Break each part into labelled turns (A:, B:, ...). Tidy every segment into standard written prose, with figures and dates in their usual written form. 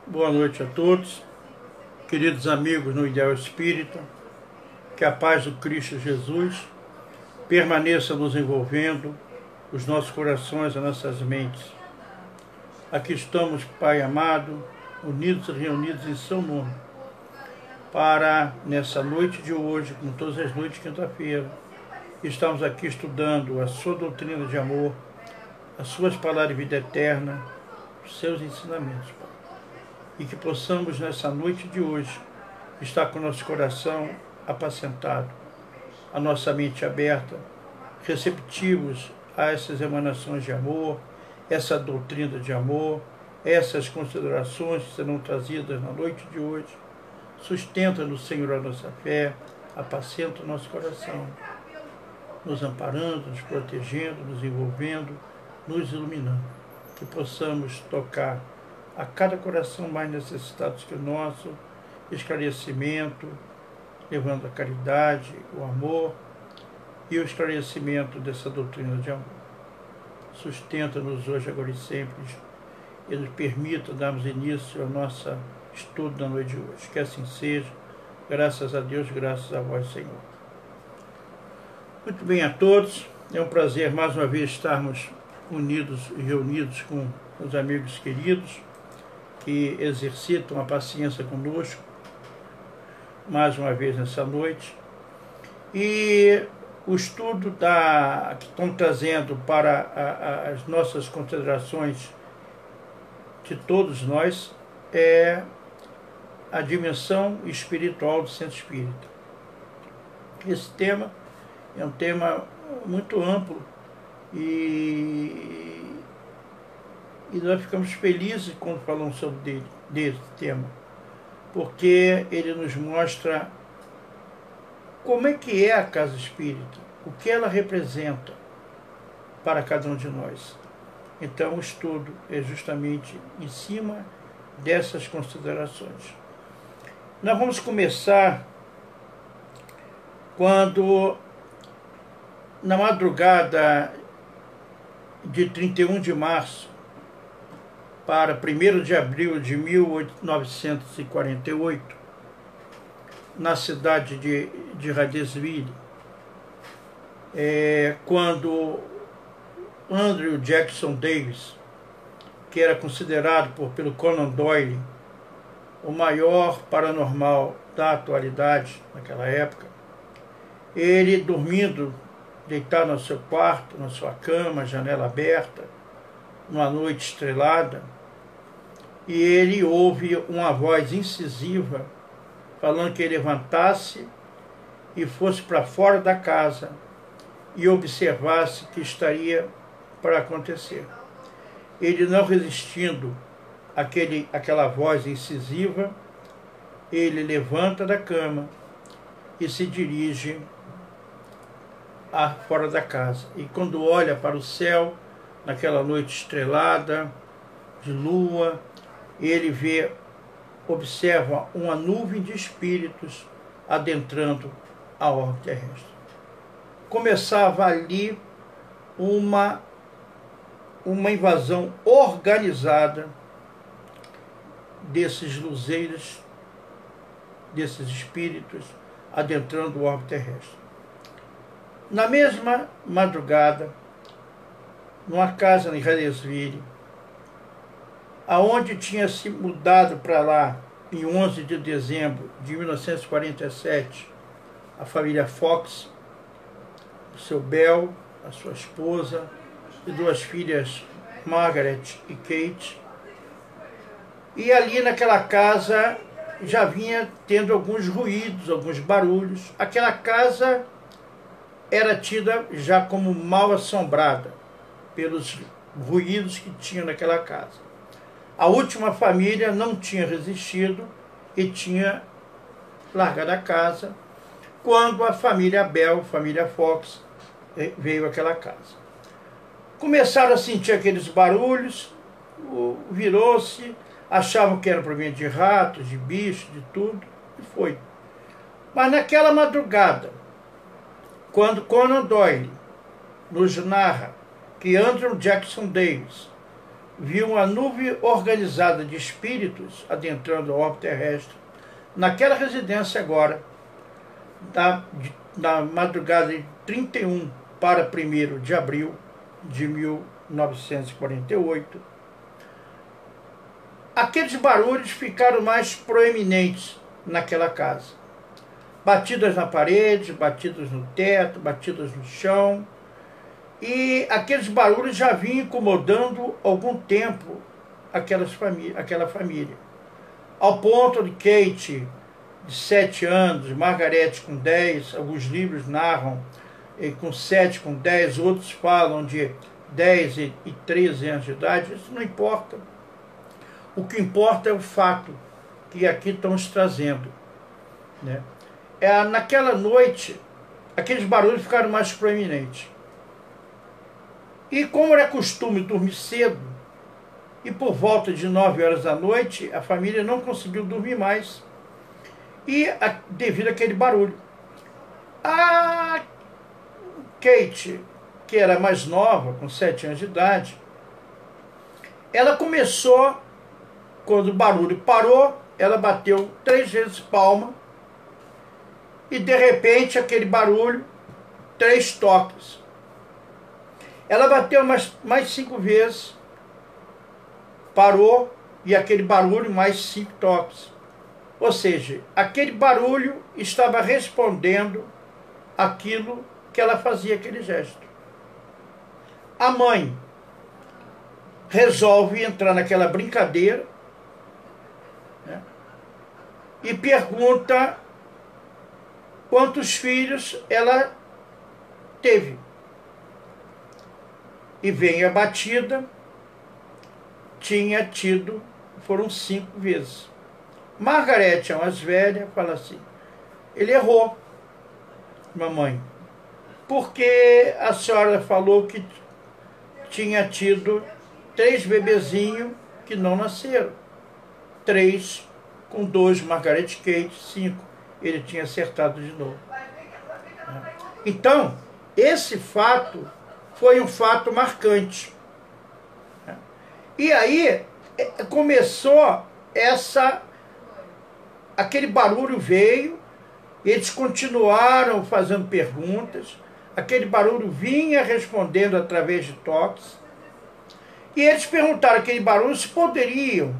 A: Boa noite a todos, queridos amigos no Ideal Espírita, que a paz do Cristo Jesus permaneça nos envolvendo, os nossos corações, as nossas mentes. Aqui estamos, Pai amado, unidos e reunidos em seu nome, para, nessa noite de hoje, como todas as noites de quinta-feira, estamos aqui estudando a sua doutrina de amor, as suas palavras de vida eterna, os seus ensinamentos, Pai. E que possamos, nessa noite de hoje, estar com o nosso coração apacentado, a nossa mente aberta, receptivos a essas emanações de amor, essa doutrina de amor, essas considerações que serão trazidas na noite de hoje. Sustenta no Senhor a nossa fé, apacenta o nosso coração, nos amparando, nos protegendo, nos envolvendo, nos iluminando. Que possamos tocar a cada coração mais necessitado que o nosso, esclarecimento, levando a caridade, o amor e o esclarecimento dessa doutrina de amor. Sustenta-nos hoje, agora e sempre, e nos permita darmos início ao nosso estudo da noite de hoje. Que assim seja, graças a Deus, graças a vós, Senhor. Muito bem a todos, é um prazer mais uma vez estarmos unidos e reunidos com os amigos queridos que exercitam a paciência conosco, mais uma vez nessa noite. E o estudo que estão trazendo para as nossas considerações de todos nós é a dimensão espiritual do centro espírita. Esse tema é um tema muito amplo e nós ficamos felizes quando falamos sobre desse tema, porque ele nos mostra como é que é a casa espírita, o que ela representa para cada um de nós. Então o estudo é justamente em cima dessas considerações. Nós vamos começar quando, na madrugada de 31 de março para 1º de abril de 1948, na cidade de Huddersfield, quando Andrew Jackson Davis, que era considerado pelo Conan Doyle o maior paranormal da atualidade naquela época, ele dormindo, deitado no seu quarto, na sua cama, janela aberta, numa noite estrelada, e ele ouve uma voz incisiva falando que ele levantasse e fosse para fora da casa e observasse o que estaria para acontecer. Ele, não resistindo àquela voz incisiva, ele levanta da cama e se dirige fora da casa. E quando olha para o céu, naquela noite estrelada, de lua, ele observa uma nuvem de espíritos adentrando a orbe terrestre. Começava ali uma invasão organizada desses luzeiros, desses espíritos adentrando o orbe terrestre. Na mesma madrugada, numa casa em Huddersfield, aonde tinha se mudado para lá em 11 de dezembro de 1947, a família Fox, o seu Bell, a sua esposa e duas filhas, Margaret e Kate. E ali naquela casa já vinha tendo alguns ruídos, alguns barulhos. Aquela casa era tida já como mal assombrada pelos ruídos que tinha naquela casa. A última família não tinha resistido e tinha largado a casa quando a família Bell, a família Fox, veio àquela casa. Começaram a sentir aqueles barulhos, virou-se, achavam que era problema de ratos, de bichos, de tudo, e foi. Mas naquela madrugada, quando Conan Doyle nos narra que Andrew Jackson Davis viu uma nuvem organizada de espíritos adentrando a órbita terrestre naquela residência agora, na madrugada de 31 para 1º de abril de 1948. Aqueles barulhos ficaram mais proeminentes naquela casa. Batidas na parede, batidas no teto, batidas no chão. E aqueles barulhos já vinham incomodando há algum tempo aquela família. Ao ponto de Kate, de 7 anos, Margarete com 10, alguns livros narram com 7, com 10, outros falam de 10 e 13 anos de idade, isso não importa. O que importa é o fato que aqui estamos trazendo, né? Naquela noite, aqueles barulhos ficaram mais proeminentes. E como era costume dormir cedo, e por volta de 9 horas da noite, a família não conseguiu dormir mais, devido àquele barulho. A Kate, que era mais nova, com 7 anos de idade, ela começou, quando o barulho parou, ela bateu 3 vezes palma, e de repente aquele barulho, 3 toques. Ela bateu mais 5 vezes, parou, e aquele barulho mais 5 toques. Ou seja, aquele barulho estava respondendo aquilo que ela fazia, aquele gesto. A mãe resolve entrar naquela brincadeira, né, e pergunta quantos filhos ela teve. E vem a batida, tinha tido, foram 5 vezes. Margarete, a mais velha, fala assim: ele errou, mamãe, porque a senhora falou que tinha tido 3 bebezinhos que não nasceram. 3 com 2, Margarete Kate, 5. Ele tinha acertado de novo. Então, esse fato foi um fato marcante. E aí começou aquele barulho veio, eles continuaram fazendo perguntas, aquele barulho vinha respondendo através de toques, e eles perguntaram aquele barulho se poderiam.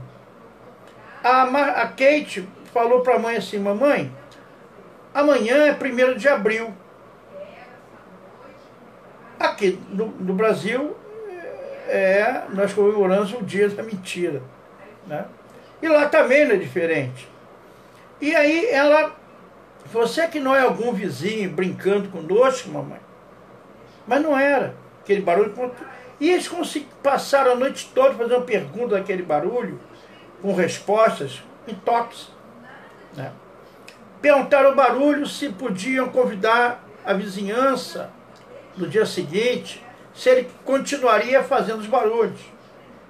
A: A Kate falou para a mãe assim: mamãe, amanhã é 1º de abril. Aqui no Brasil, nós comemoramos o dia da mentira, né? E lá também não é diferente. E aí ela: você que não é algum vizinho brincando conosco, mamãe? Mas não era. Aquele barulho. E eles passaram a noite toda fazendo perguntas daquele barulho, com respostas em toques, né? Perguntaram ao barulho se podiam convidar a vizinhança no dia seguinte, se ele continuaria fazendo os barulhos.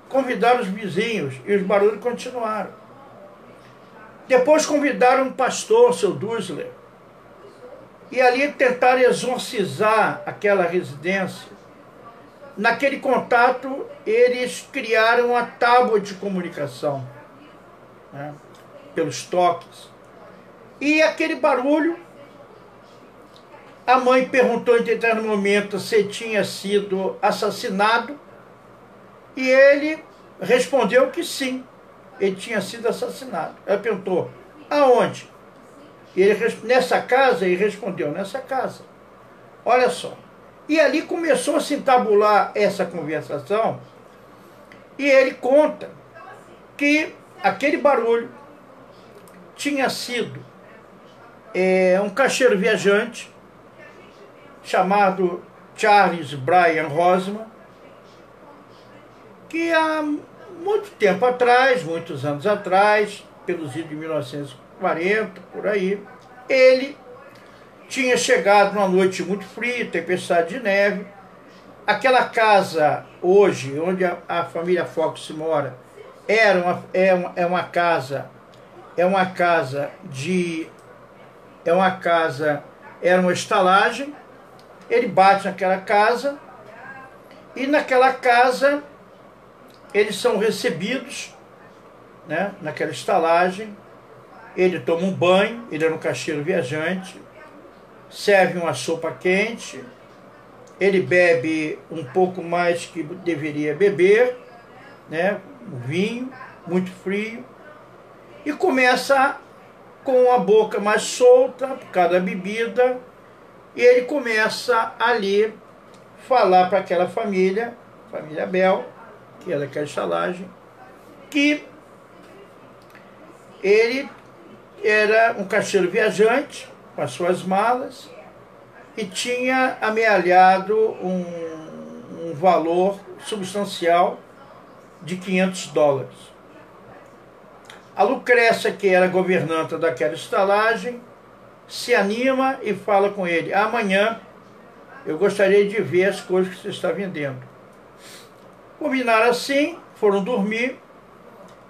A: Convidaram os vizinhos e os barulhos continuaram. Depois convidaram um pastor, seu Dusler, e ali tentaram exorcizar aquela residência. Naquele contato, eles criaram uma tábua de comunicação, né, pelos toques. E aquele barulho, a mãe perguntou em determinado momento se tinha sido assassinado, e ele respondeu que sim, ele tinha sido assassinado. Ela perguntou: aonde? E ele, nessa casa, ele respondeu: nessa casa. Olha só. E ali começou a se entabular essa conversação, e ele conta que aquele barulho tinha sido um caixeiro viajante chamado Charles Brian Rosman, que há muito tempo atrás, muitos anos atrás, pelos idos de 1940, por aí, ele tinha chegado numa noite muito fria, tempestade de neve. Aquela casa, hoje, onde a família Fox mora, é uma casa, era uma estalagem. Ele bate naquela casa, e naquela casa eles são recebidos, né, naquela estalagem. Ele toma um banho, ele era um caixeiro viajante, serve uma sopa quente, ele bebe um pouco mais que deveria beber, né, um vinho muito frio, e começa com a boca mais solta por causa da bebida, e ele começa ali falar para aquela família Bel, que é daquela estalagem, que ele era um caixeiro viajante com as suas malas e tinha amealhado um valor substancial de $500. A Lucrécia, que era governanta daquela estalagem, se anima e fala com ele: amanhã eu gostaria de ver as coisas que você está vendendo. Combinaram assim, foram dormir.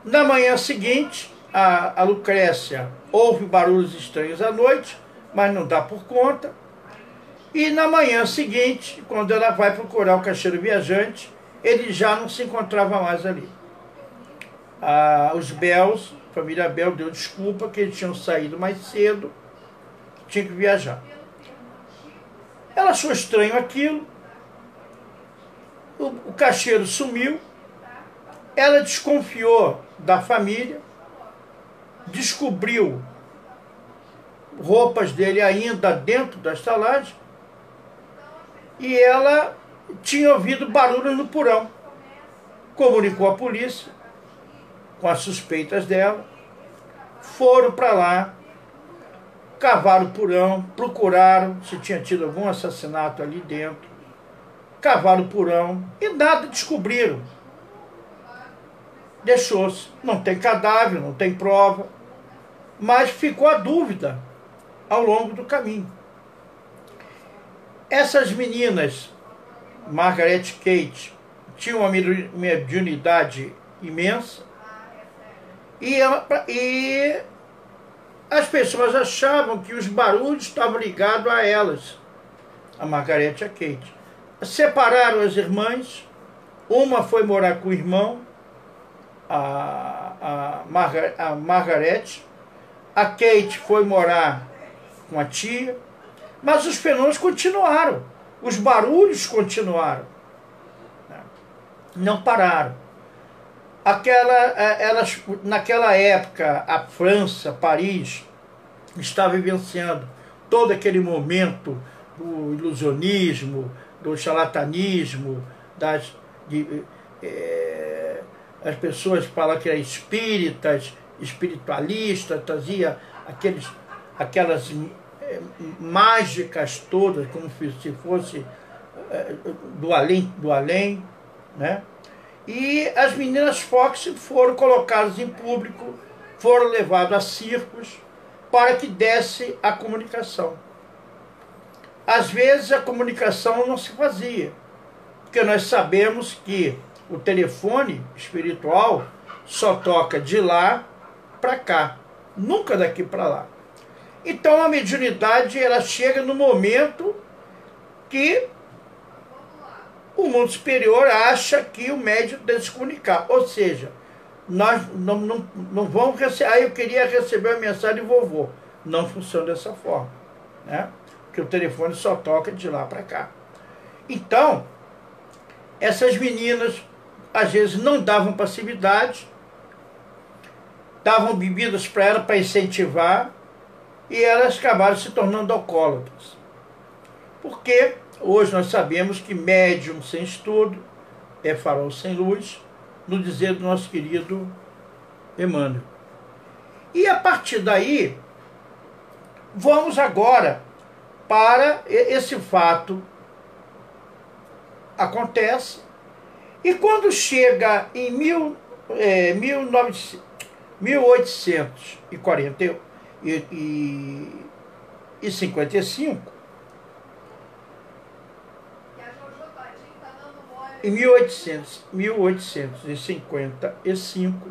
A: Na manhã seguinte, a Lucrécia ouve barulhos estranhos à noite, mas não dá por conta. E na manhã seguinte, quando ela vai procurar o caixeiro viajante, ele já não se encontrava mais ali. Os Bells, a família Bel, deu desculpa que eles tinham saído mais cedo, que tinha que viajar. Ela achou estranho aquilo, o caixeiro sumiu, ela desconfiou da família, descobriu roupas dele ainda dentro da estalagem, e ela tinha ouvido barulho no porão. Comunicou à polícia com as suspeitas dela, foram para lá, cavaram o porão, procuraram se tinha tido algum assassinato ali dentro, cavaram o porão e nada descobriram. Deixou-se, não tem cadáver, não tem prova, mas ficou a dúvida ao longo do caminho. Essas meninas, Margaret e Kate, tinham uma mediunidade imensa, e as pessoas achavam que os barulhos estavam ligados a elas, a Margaret e a Kate. Separaram as irmãs, uma foi morar com o irmão, a Margaret, a Kate foi morar com a tia, mas os fenômenos continuaram, os barulhos continuaram, não pararam. Naquela época, a França, Paris, estava vivenciando todo aquele momento do ilusionismo, do charlatanismo, as pessoas falam que eram espíritas, espiritualistas, trazia aquelas mágicas todas, como se fosse do além, né? E as meninas Fox foram colocadas em público, foram levadas a circos para que desse a comunicação. Às vezes a comunicação não se fazia, porque nós sabemos que o telefone espiritual só toca de lá para cá, nunca daqui para lá. Então a mediunidade ela chega no momento que o mundo superior acha que o médium deve se comunicar. Ou seja, nós não vamos receber. Eu queria receber a mensagem de vovô. Não funciona dessa forma, né? Porque o telefone só toca de lá para cá. Então, essas meninas às vezes não davam passividade, davam bebidas para ela para incentivar, e elas acabaram se tornando alcoólatras. Porque hoje nós sabemos que médium sem estudo é farol sem luz, no dizer do nosso querido Emmanuel. E a partir daí, vamos agora para esse fato acontece, e quando chega em 1855, em 1855,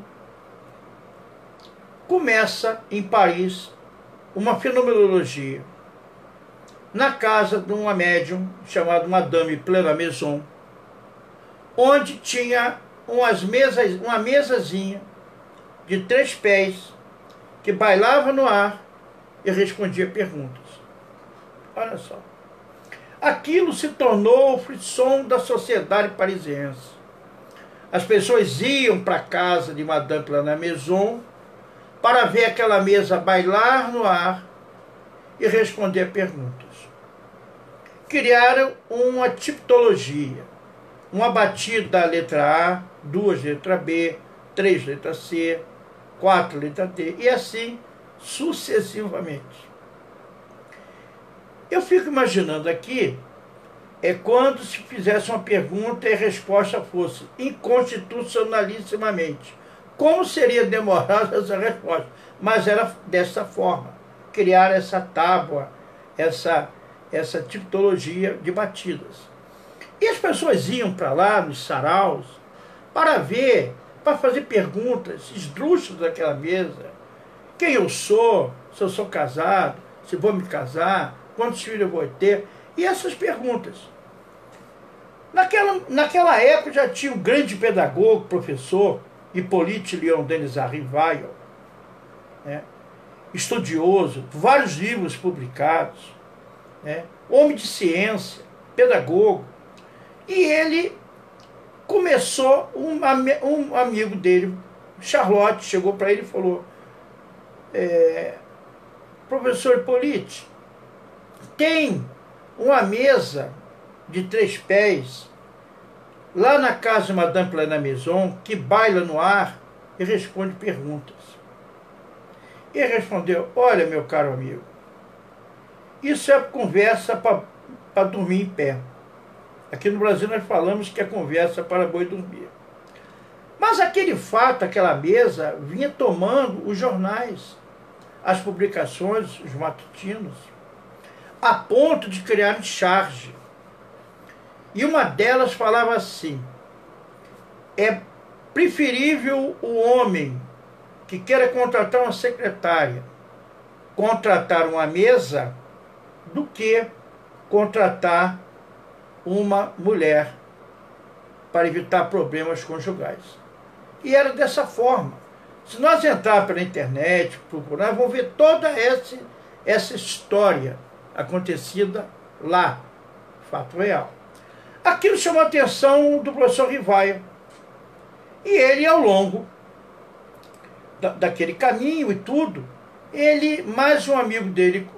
A: começa em Paris uma fenomenologia na casa de uma médium chamada Madame Plenamaison, onde tinha uma mesazinha de 3 pés que bailava no ar e respondia perguntas. Olha só. Aquilo se tornou o frisson da sociedade parisiense. As pessoas iam para a casa de Madame de la Maison para ver aquela mesa bailar no ar e responder perguntas. Criaram uma tipologia, uma batida da letra A, 2 letra B, 3 letra C, 4 letra D, e assim sucessivamente. Eu fico imaginando aqui, quando se fizesse uma pergunta e a resposta fosse inconstitucionalissimamente. Como seria demorada essa resposta? Mas era dessa forma, criar essa tábua, essa tipologia de batidas. E as pessoas iam para lá, nos saraus, para ver, para fazer perguntas esdrúxulas daquela mesa. Quem eu sou, se eu sou casado, se vou me casar, quantos filhos eu vou ter, e essas perguntas. Naquela época já tinha um grande pedagogo, professor, Hippolyte Léon Denis Rivail, né? Estudioso, vários livros publicados, né? Homem de ciência, pedagogo. E ele começou, um amigo dele, Charlotte, chegou para ele e falou, professor Hippolyte, tem uma mesa de 3 pés lá na casa de Madame de la Maison que baila no ar e responde perguntas. E ele respondeu, olha, meu caro amigo, isso é conversa para dormir em pé. Aqui no Brasil nós falamos que é conversa para boi dormir. Mas aquele fato, aquela mesa, vinha tomando os jornais, as publicações, os matutinos, a ponto de criar charge. E uma delas falava assim, é preferível o homem que queira contratar uma secretária, contratar uma mesa, do que contratar uma mulher para evitar problemas conjugais. E era dessa forma. Se nós entrarmos pela internet, procurar, vamos ver toda essa história acontecida lá, fato real. Aquilo chamou a atenção do professor Rivail. E ele, ao longo daquele caminho e tudo, ele, mais um amigo dele,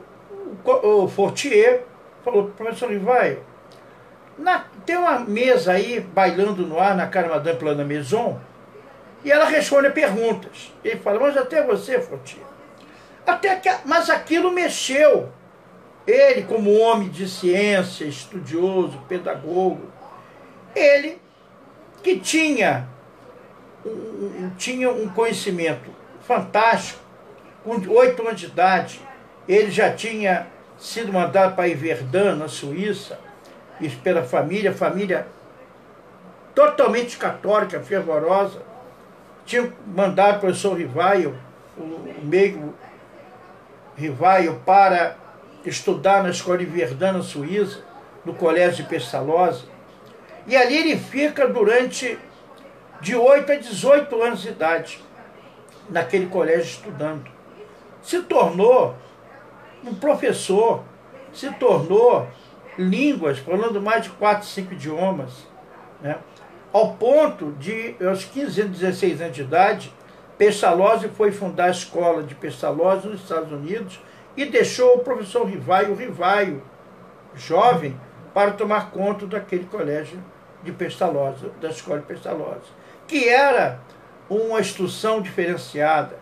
A: o Fortier, falou, professor Rivail, tem uma mesa aí, bailando no ar, na cara de Madame de la Maison, e ela responde a perguntas. Ele fala, mas até você, Fortier. Mas aquilo mexeu. Ele, como homem de ciência, estudioso, pedagogo, ele que tinha um conhecimento fantástico, com 8 anos de idade, ele já tinha sido mandado para Yverdun, na Suíça, e pela família totalmente católica, fervorosa, tinha mandado o professor Rivail, o meigo Rivail, para estudar na escola de Verdun, na Suíça, no colégio de Pestalozzi. E ali ele fica durante de 8 a 18 anos de idade, naquele colégio estudando. Se tornou um professor, se tornou línguas, falando mais de 4, 5 idiomas, né? Ao ponto de, aos 15 anos, 16 anos de idade, Pestalozzi foi fundar a escola de Pestalozzi nos Estados Unidos e deixou o professor Rivail, jovem, para tomar conta daquele colégio de Pestalozzi, da escola de Pestalozzi, que era uma instrução diferenciada.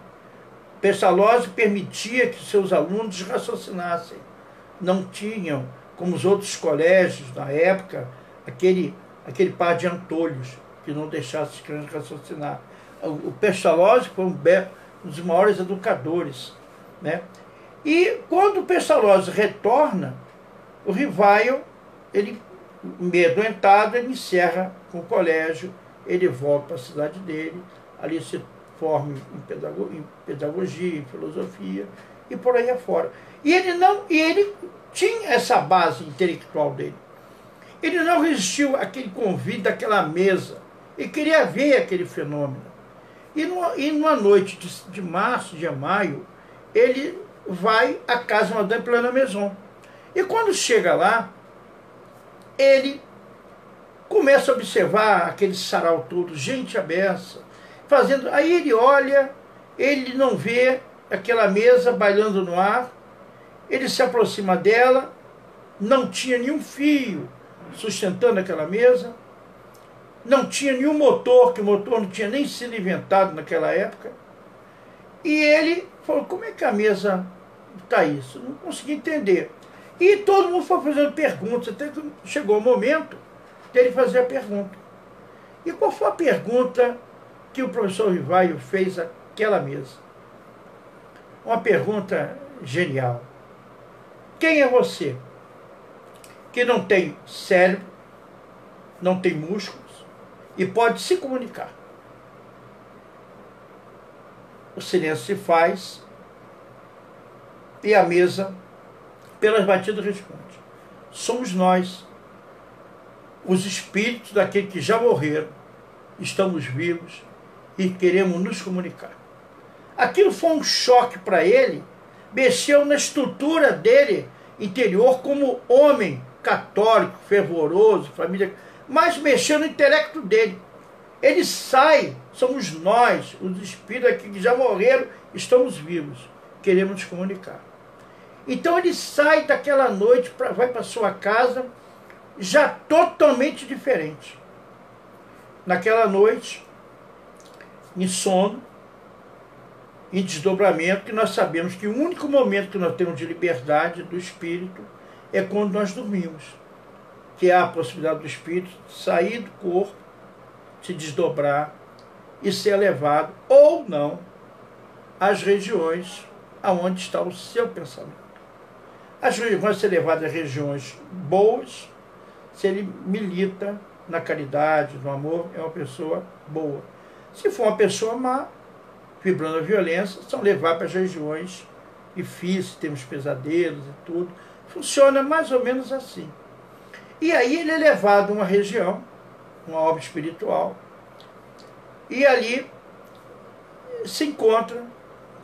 A: Pestalozzi permitia que seus alunos raciocinassem. Não tinham, como os outros colégios na época, aquele par de antolhos que não deixasse as crianças raciocinar. O Pestalozzi foi um dos maiores educadores, né? E quando o Pestalozzi retorna, o Rivail, ele, meio adoentado, ele encerra com o colégio, ele volta para a cidade dele, ali se forma em pedagogia, em filosofia, e por aí afora. E ele tinha essa base intelectual dele. Ele não resistiu àquele convite daquela mesa. e queria ver aquele fenômeno. E numa noite de março, de maio, ele vai à casa Madame Plana Maison. E quando chega lá, ele começa a observar aquele sarau todo, gente aberta, fazendo. Aí ele olha, ele não vê aquela mesa bailando no ar, ele se aproxima dela, não tinha nenhum fio sustentando aquela mesa, não tinha nenhum motor, que o motor não tinha nem sido inventado naquela época. E ele falou, como é que a mesa está isso? Não consegui entender. E todo mundo foi fazendo perguntas, até que chegou o momento dele fazer a pergunta. E qual foi a pergunta que o professor Rivaio fez àquela mesa? Uma pergunta genial. Quem é você que não tem cérebro, não tem músculos e pode se comunicar? O silêncio se faz e a mesa, pelas batidas, responde. Somos nós, os espíritos daqueles que já morreram, estamos vivos e queremos nos comunicar. Aquilo foi um choque para ele, mexeu na estrutura dele interior como homem católico, fervoroso, família, mas mexeu no intelecto dele. Ele sai, somos nós, os espíritos aqui que já morreram, estamos vivos, queremos nos comunicar. Então ele sai daquela noite, vai para sua casa, já totalmente diferente. Naquela noite, em sono, em desdobramento, que nós sabemos que o único momento que nós temos de liberdade do espírito é quando nós dormimos, que há a possibilidade do espírito sair do corpo, se desdobrar e ser levado, ou não, às regiões aonde está o seu pensamento. As regiões vão ser levadas a regiões boas, se ele milita na caridade, no amor, é uma pessoa boa. Se for uma pessoa má, vibrando a violência, são levados para as regiões difíceis, temos pesadelos e tudo. Funciona mais ou menos assim. E aí ele é levado a uma região, uma obra espiritual, e ali se encontra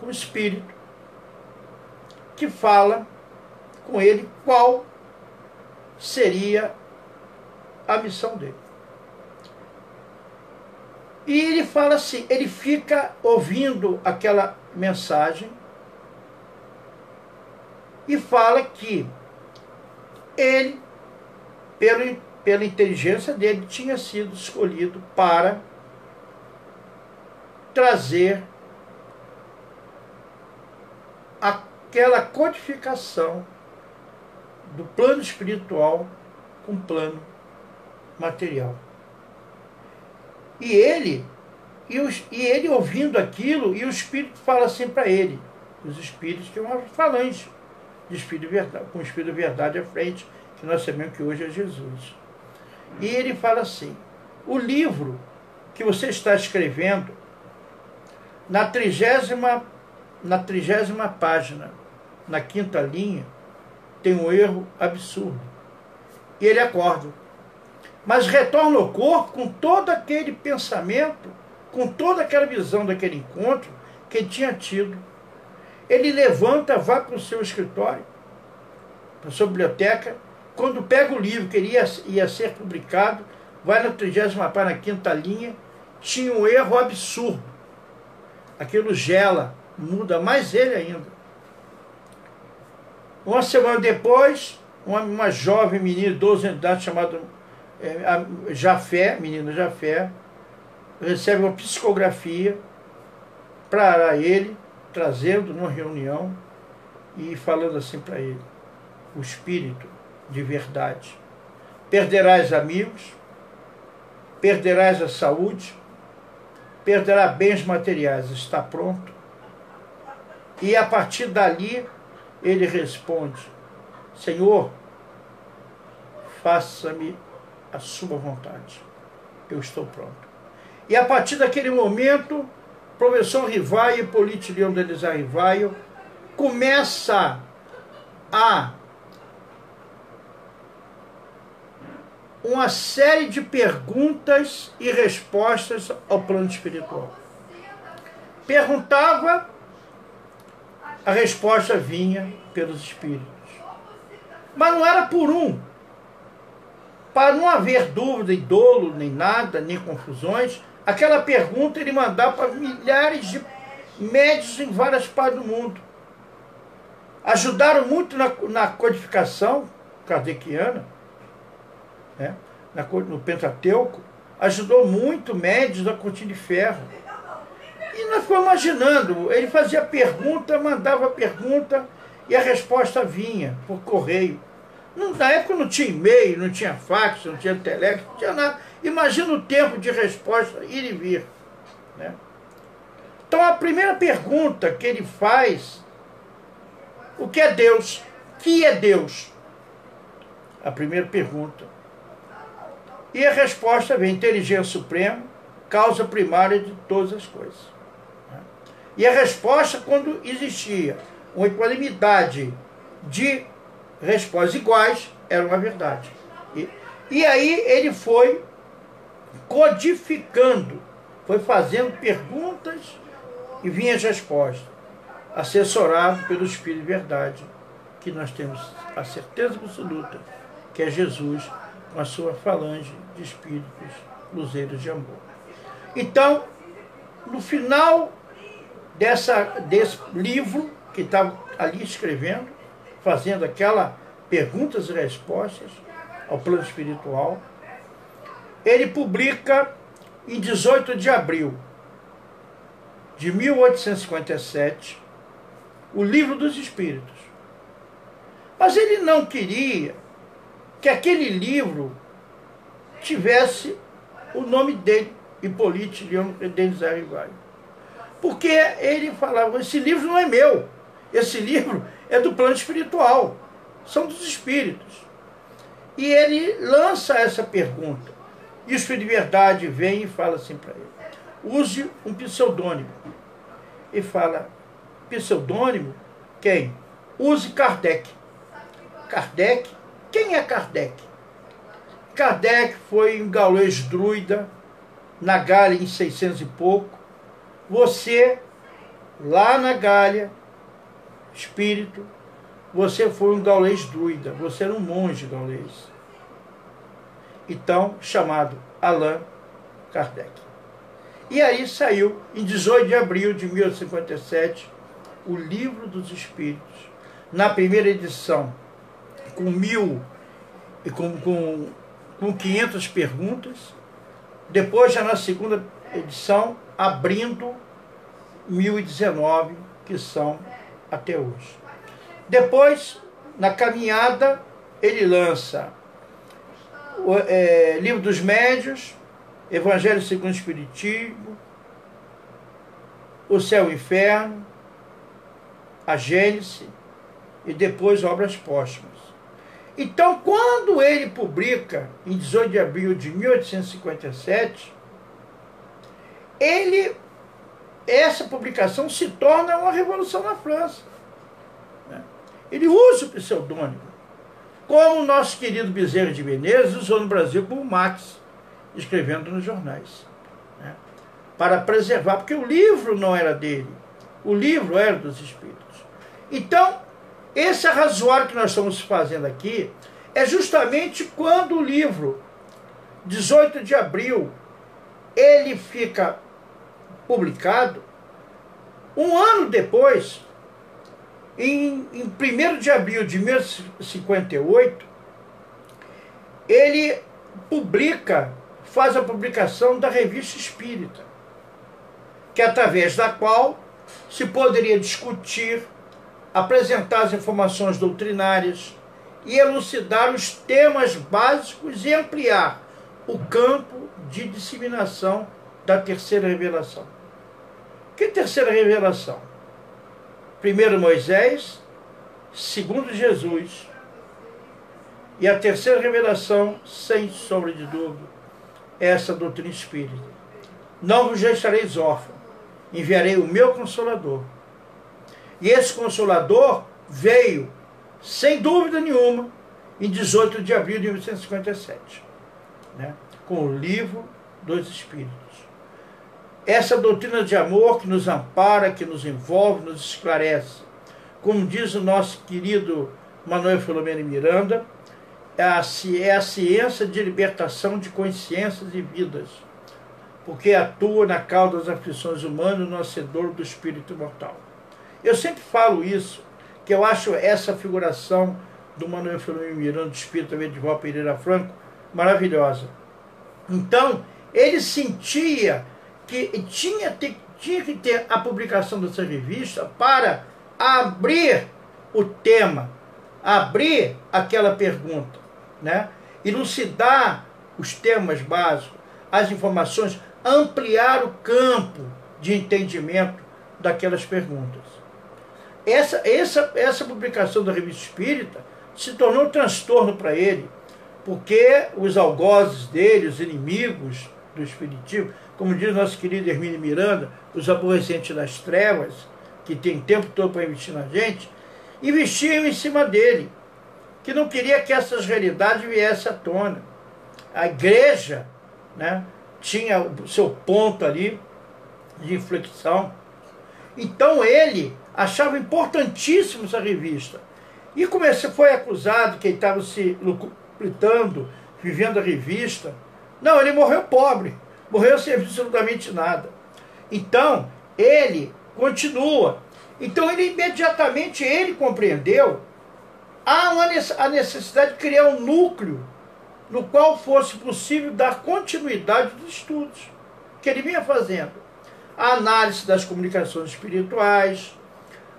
A: com o espírito que fala com ele qual seria a missão dele. E ele fala assim, ele fica ouvindo aquela mensagem e fala que ele, pela inteligência dele, tinha sido escolhido para trazer aquela codificação do plano espiritual com o plano material. E ele ouvindo aquilo, e o espírito fala assim para ele, os espíritos que é uma falange de espírito verdade, com o espírito verdade à frente, que nós sabemos que hoje é Jesus. E ele fala assim, o livro que você está escrevendo, na 30ª página, na 5ª linha, tem um erro absurdo. E ele acorda. Mas retorna ao corpo com todo aquele pensamento, com toda aquela visão daquele encontro que ele tinha tido. Ele levanta, vai para o seu escritório, para a sua biblioteca, quando pega o livro que ele ia ser publicado, vai na 30ª página, na 5ª linha, tinha um erro absurdo. Aquilo gela, muda mais ele ainda. Uma semana depois, uma jovem menina de 12 anos de idade chamada Jafé, menina Jafé, recebe uma psicografia para ele, trazendo numa reunião e falando assim para ele, o espírito de verdade. Perderás amigos, perderás a saúde, perderá bens materiais, está pronto? E a partir dali, ele responde, Senhor, faça-me a sua vontade, eu estou pronto. E a partir daquele momento, o professor Rivaio, Hipólito Leão Denis Rivaio, começa a uma série de perguntas e respostas ao plano espiritual. Perguntava, a resposta vinha pelos espíritos. Mas não era por um. Para não haver dúvida e dolo, nem nada, nem confusões, aquela pergunta ele mandava para milhares de médiuns em várias partes do mundo. Ajudaram muito na codificação kardeciana, né? No Pentateuco, ajudou muito médiuns da cortina de ferro. E nós ficamos imaginando, ele fazia pergunta, mandava pergunta, e a resposta vinha por correio. Na época não tinha e-mail, não tinha fax, não tinha telex, não tinha nada. Imagina o tempo de resposta ir e vir, né? Então a primeira pergunta que ele faz, o que é Deus? Que é Deus? A primeira pergunta. E a resposta vem: inteligência suprema, causa primária de todas as coisas. E a resposta, quando existia uma equanimidade de respostas iguais, era uma verdade. E aí ele foi codificando, foi fazendo perguntas e vinha as respostas, assessorado pelo Espírito de Verdade, que nós temos a certeza absoluta que é Jesus, com a sua falange de espíritos luzeiros de amor. Então, no final desse livro que estava ali escrevendo, fazendo aquelas perguntas e respostas ao plano espiritual, ele publica em 18 de abril de 1857 o Livro dos Espíritos. Mas ele não queria que aquele livro tivesse o nome dele, Hippolyte Léon Denis Arrigari. Porque ele falava: esse livro não é meu, esse livro é do plano espiritual, são dos espíritos. E ele lança essa pergunta. E o Espírito de Verdade vem e fala assim para ele: use um pseudônimo. E fala: pseudônimo? Quem? Use Kardec. Kardec? Quem é Kardec? Kardec foi um gaulês druida na Gália em 600 e pouco. Você, lá na Gália, espírito, você foi um gaulês druida, você era um monge gaulês. Então, chamado Allan Kardec. E aí saiu, em 18 de abril de 1857, o Livro dos Espíritos, na primeira edição, com 500 perguntas, depois já na segunda edição, abrindo 1019, que são até hoje. Depois, na caminhada, ele lança o Livro dos Médiuns, Evangelho segundo o Espiritismo, O Céu e o Inferno, a Gênese e depois Obras Póstumas. Então, quando ele publica, em 18 de abril de 1857, essa publicação se torna uma revolução na França. Ele usa o pseudônimo, como o nosso querido Bezerra de Menezes usou no Brasil como Max, escrevendo nos jornais, né? Para preservar, porque o livro não era dele, o livro era dos espíritos. Então, esse arrazoar que nós estamos fazendo aqui é justamente quando o livro, 18 de abril, ele fica publicado. Um ano depois, em 1º de abril de 1858, ele faz a publicação da Revista Espírita, que é através da qual se poderia discutir, apresentar as informações doutrinárias e elucidar os temas básicos e ampliar o campo de disseminação da terceira revelação. Que terceira revelação? Primeiro Moisés, segundo Jesus, e a terceira revelação, sem sombra de dúvida, é essa doutrina espírita. Não vos deixareis órfãos, enviarei o meu Consolador. E esse Consolador veio, sem dúvida nenhuma, em 18 de abril de 1857. né, com o livro dos Espíritos. Essa doutrina de amor que nos ampara, que nos envolve, nos esclarece. Como diz o nosso querido Manuel Filomeno Miranda, é a ciência de libertação de consciências e vidas, porque atua na causa das aflições humanas no nascedor do espírito imortal. Eu sempre falo isso, que eu acho essa figuração do Manuel Filomeno Miranda, do espírito Edivaldo Pereira Franco, maravilhosa. Então, ele sentia que tinha que ter a publicação dessa revista para abrir o tema, abrir aquela pergunta, né? Elucidar os temas básicos, as informações, ampliar o campo de entendimento daquelas perguntas. Essa publicação da Revista Espírita se tornou um transtorno para ele, porque os algozes dele, os inimigos do Espiritismo, como diz nosso querido Hermínio Miranda, os aborrecentes das trevas, que tem tempo todo para investir na gente, investiam em cima dele, que não queria que essas realidades viessem à tona. A igreja, né, tinha o seu ponto ali de inflexão. Então ele achava importantíssimo essa revista. E foi acusado que ele estava se lucrando, vivendo a revista. Não, ele morreu pobre, morreu sem absolutamente nada. Então, ele continua. Então, ele imediatamente compreendeu a necessidade de criar um núcleo no qual fosse possível dar continuidade dos estudos que ele vinha fazendo. A análise das comunicações espirituais,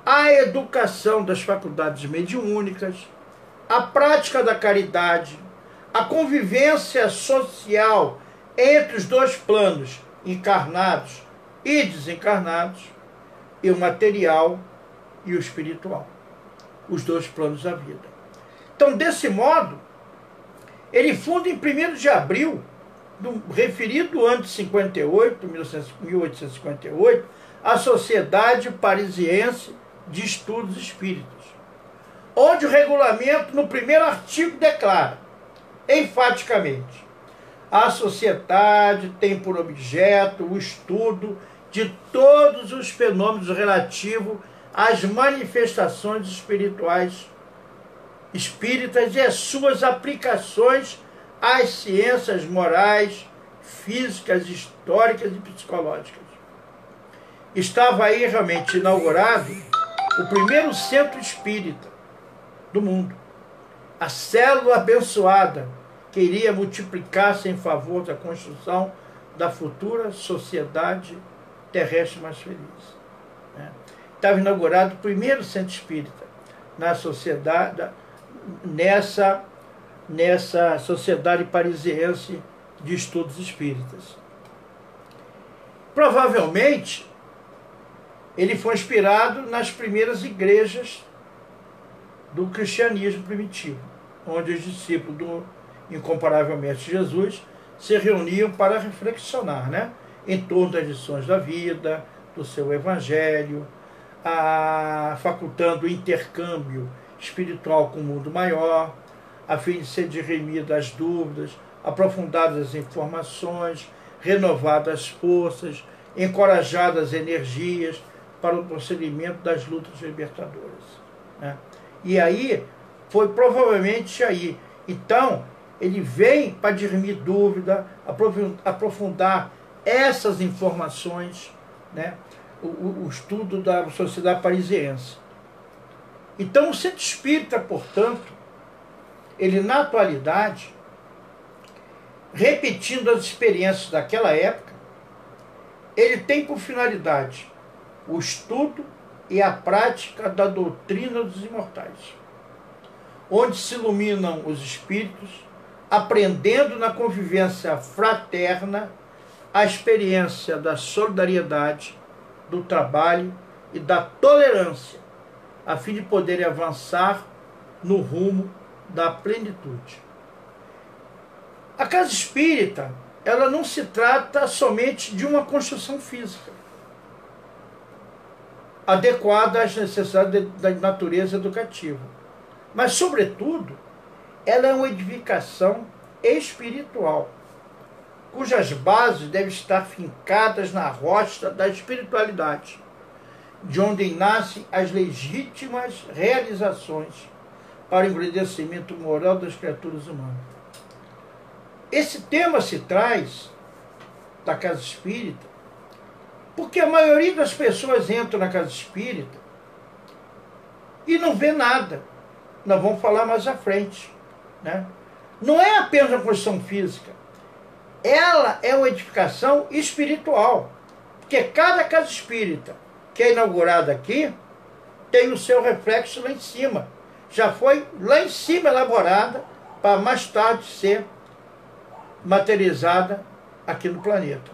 A: a educação das faculdades mediúnicas, a prática da caridade, a convivência social entre os dois planos, encarnados e desencarnados, e o material e o espiritual, os dois planos da vida. Então, desse modo, ele funda em 1º de abril, do referido ano de 58, 1858, a Sociedade Parisiense de Estudos Espíritos, onde o regulamento, no primeiro artigo, declara, enfaticamente, a sociedade tem por objeto o estudo de todos os fenômenos relativos às manifestações espirituais espíritas e as suas aplicações às ciências morais, físicas, históricas e psicológicas. Estava aí realmente inaugurado o primeiro centro espírita do mundo, a célula abençoada que iria multiplicar-se em favor da construção da futura sociedade terrestre mais feliz. Estava inaugurado o primeiro centro espírita na sociedade, nessa Sociedade Parisiense de Estudos Espíritas. Provavelmente, ele foi inspirado nas primeiras igrejas do cristianismo primitivo, onde os discípulos do incomparável Mestre Jesus se reuniam para reflexionar, né, em torno das lições da vida, do seu evangelho, facultando o intercâmbio espiritual com o mundo maior, a fim de ser dirimidas as dúvidas, aprofundadas as informações, renovadas as forças, encorajadas as energias para o procedimento das lutas libertadoras, né? E aí, foi provavelmente aí. Então, ele vem para dirimir dúvida, aprofundar essas informações, né? O estudo da Sociedade Parisiense. Então, o Centro Espírita, portanto, ele na atualidade, repetindo as experiências daquela época, ele tem por finalidade o estudo e a prática da doutrina dos imortais, onde se iluminam os espíritos, aprendendo na convivência fraterna a experiência da solidariedade, do trabalho e da tolerância, a fim de poderem avançar no rumo da plenitude. A casa espírita, ela não se trata somente de uma construção física, adequada às necessidades da natureza educativa, mas, sobretudo, ela é uma edificação espiritual, cujas bases devem estar fincadas na rocha da espiritualidade, de onde nascem as legítimas realizações para o engrandecimento moral das criaturas humanas. Esse tema se traz da casa espírita porque a maioria das pessoas entra na casa espírita e não vê nada. Nós vamos falar mais à frente, né? Não é apenas a construção física, ela é uma edificação espiritual, porque cada casa espírita que é inaugurada aqui tem o seu reflexo lá em cima. Já foi lá em cima elaborada para mais tarde ser materializada aqui no planeta.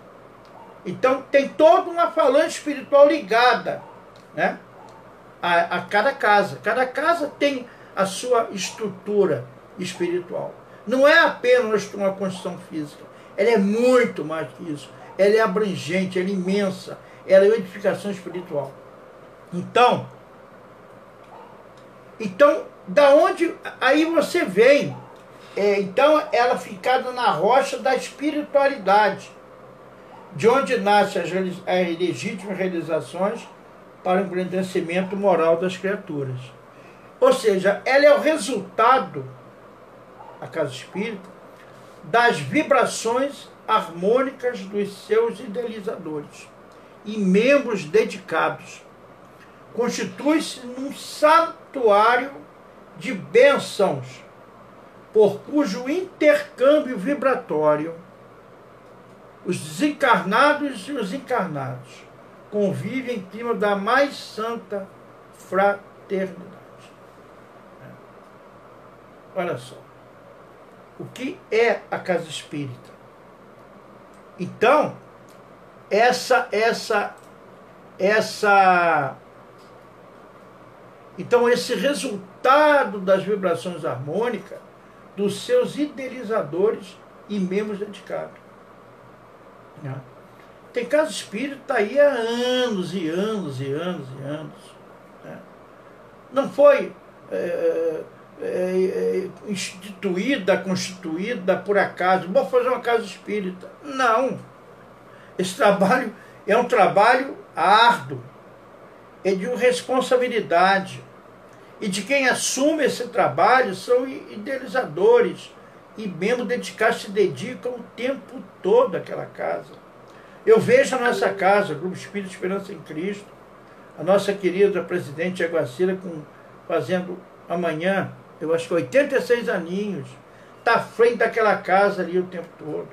A: Então tem toda uma falange espiritual ligada, né, a cada casa. Cada casa tem a sua estrutura espiritual. Não é apenas uma construção física, ela é muito mais que isso. Ela é abrangente, ela é imensa, ela é uma edificação espiritual. Então, da onde aí você vem? Então, ela ficada na rocha da espiritualidade, de onde nascem as legítimas realizações para o engrandecimento moral das criaturas. Ou seja, ela é o resultado, a casa espírita, das vibrações harmônicas dos seus idealizadores e membros dedicados. Constitui-se num santuário de bênçãos, por cujo intercâmbio vibratório os desencarnados e os encarnados convivem em clima da mais santa fraternidade. Olha só. O que é a casa espírita? Então, então esse resultado das vibrações harmônicas dos seus idealizadores e membros dedicados. Tem casa espírita aí há anos e anos e anos e anos. Não foi constituída por acaso. Vou fazer uma casa espírita. Não. Esse trabalho é um trabalho árduo, é de responsabilidade. E de quem assume esse trabalho são idealizadores e membros dedicados, se dedicam o tempo todo àquela casa. Eu vejo a nossa casa, o Grupo Espírita Esperança em Cristo, a nossa querida presidente Aguacira fazendo amanhã, eu acho que 86 aninhos, está à frente daquela casa ali o tempo todo,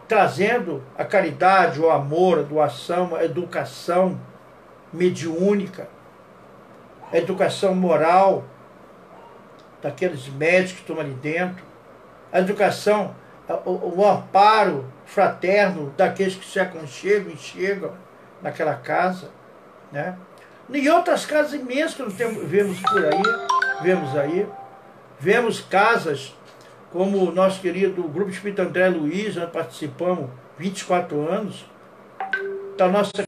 A: trazendo a caridade, o amor, a doação, a educação mediúnica, a educação moral daqueles médicos que estão ali dentro, a educação, o amparo fraterno daqueles que se aconchegam e chegam naquela casa, né? E outras casas imensas que nós vemos por aí, vemos casas como o nosso querido Grupo Espírita André Luiz, nós participamos 24 anos, da nossa...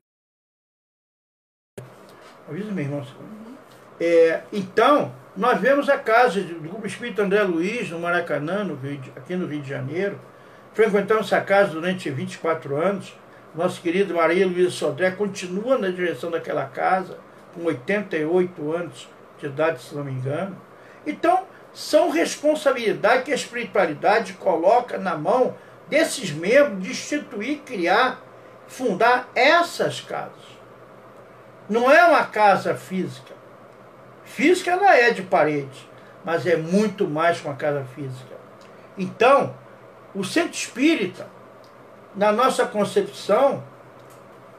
A: Avisa, meu irmão. Então, nós vemos a casa do Grupo Espírita André Luiz, no Maracanã, aqui no Rio de Janeiro. Frequentamos essa casa durante 24 anos. Nosso querido Maria Luísa Sodré continua na direção daquela casa, com 88 anos de idade, se não me engano. Então, são responsabilidades que a espiritualidade coloca na mão desses membros de instituir, criar, fundar essas casas. Não é uma casa física. Física ela é de parede, mas é muito mais que uma casa física. Então, o centro espírita, na nossa concepção,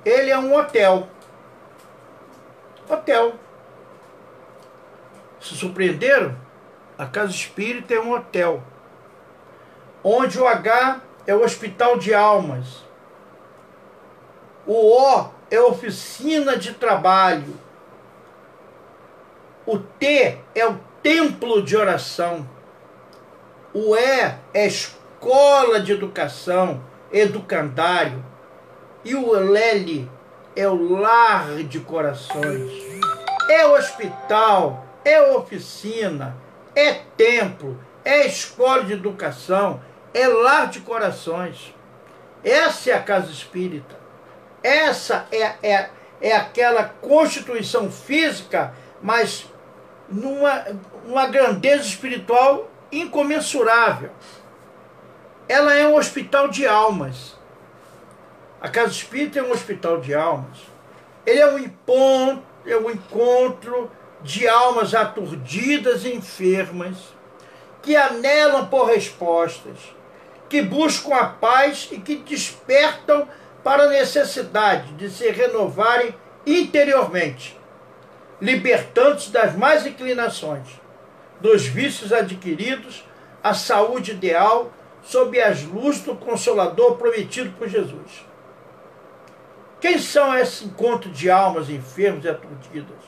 A: ele é um hotel. Hotel. Se surpreenderam? A casa espírita é um hotel, onde o H é o hospital de almas, o O é oficina de trabalho, o T é o templo de oração, o E é escola de educação, educandário, e o L é o lar de corações. É hospital, é oficina, é templo, é escola de educação, é lar de corações. Essa é a casa espírita. Essa é aquela constituição física, mas numa grandeza espiritual incomensurável. Ela é um hospital de almas. A casa espírita é um hospital de almas. Ele é um encontro de almas aturdidas e enfermas, que anelam por respostas, que buscam a paz e que despertam para a necessidade de se renovarem interiormente, libertando-se das más inclinações, dos vícios adquiridos, a saúde ideal, sob as luzes do Consolador prometido por Jesus. Quem são esse encontro de almas enfermas e aturdidas?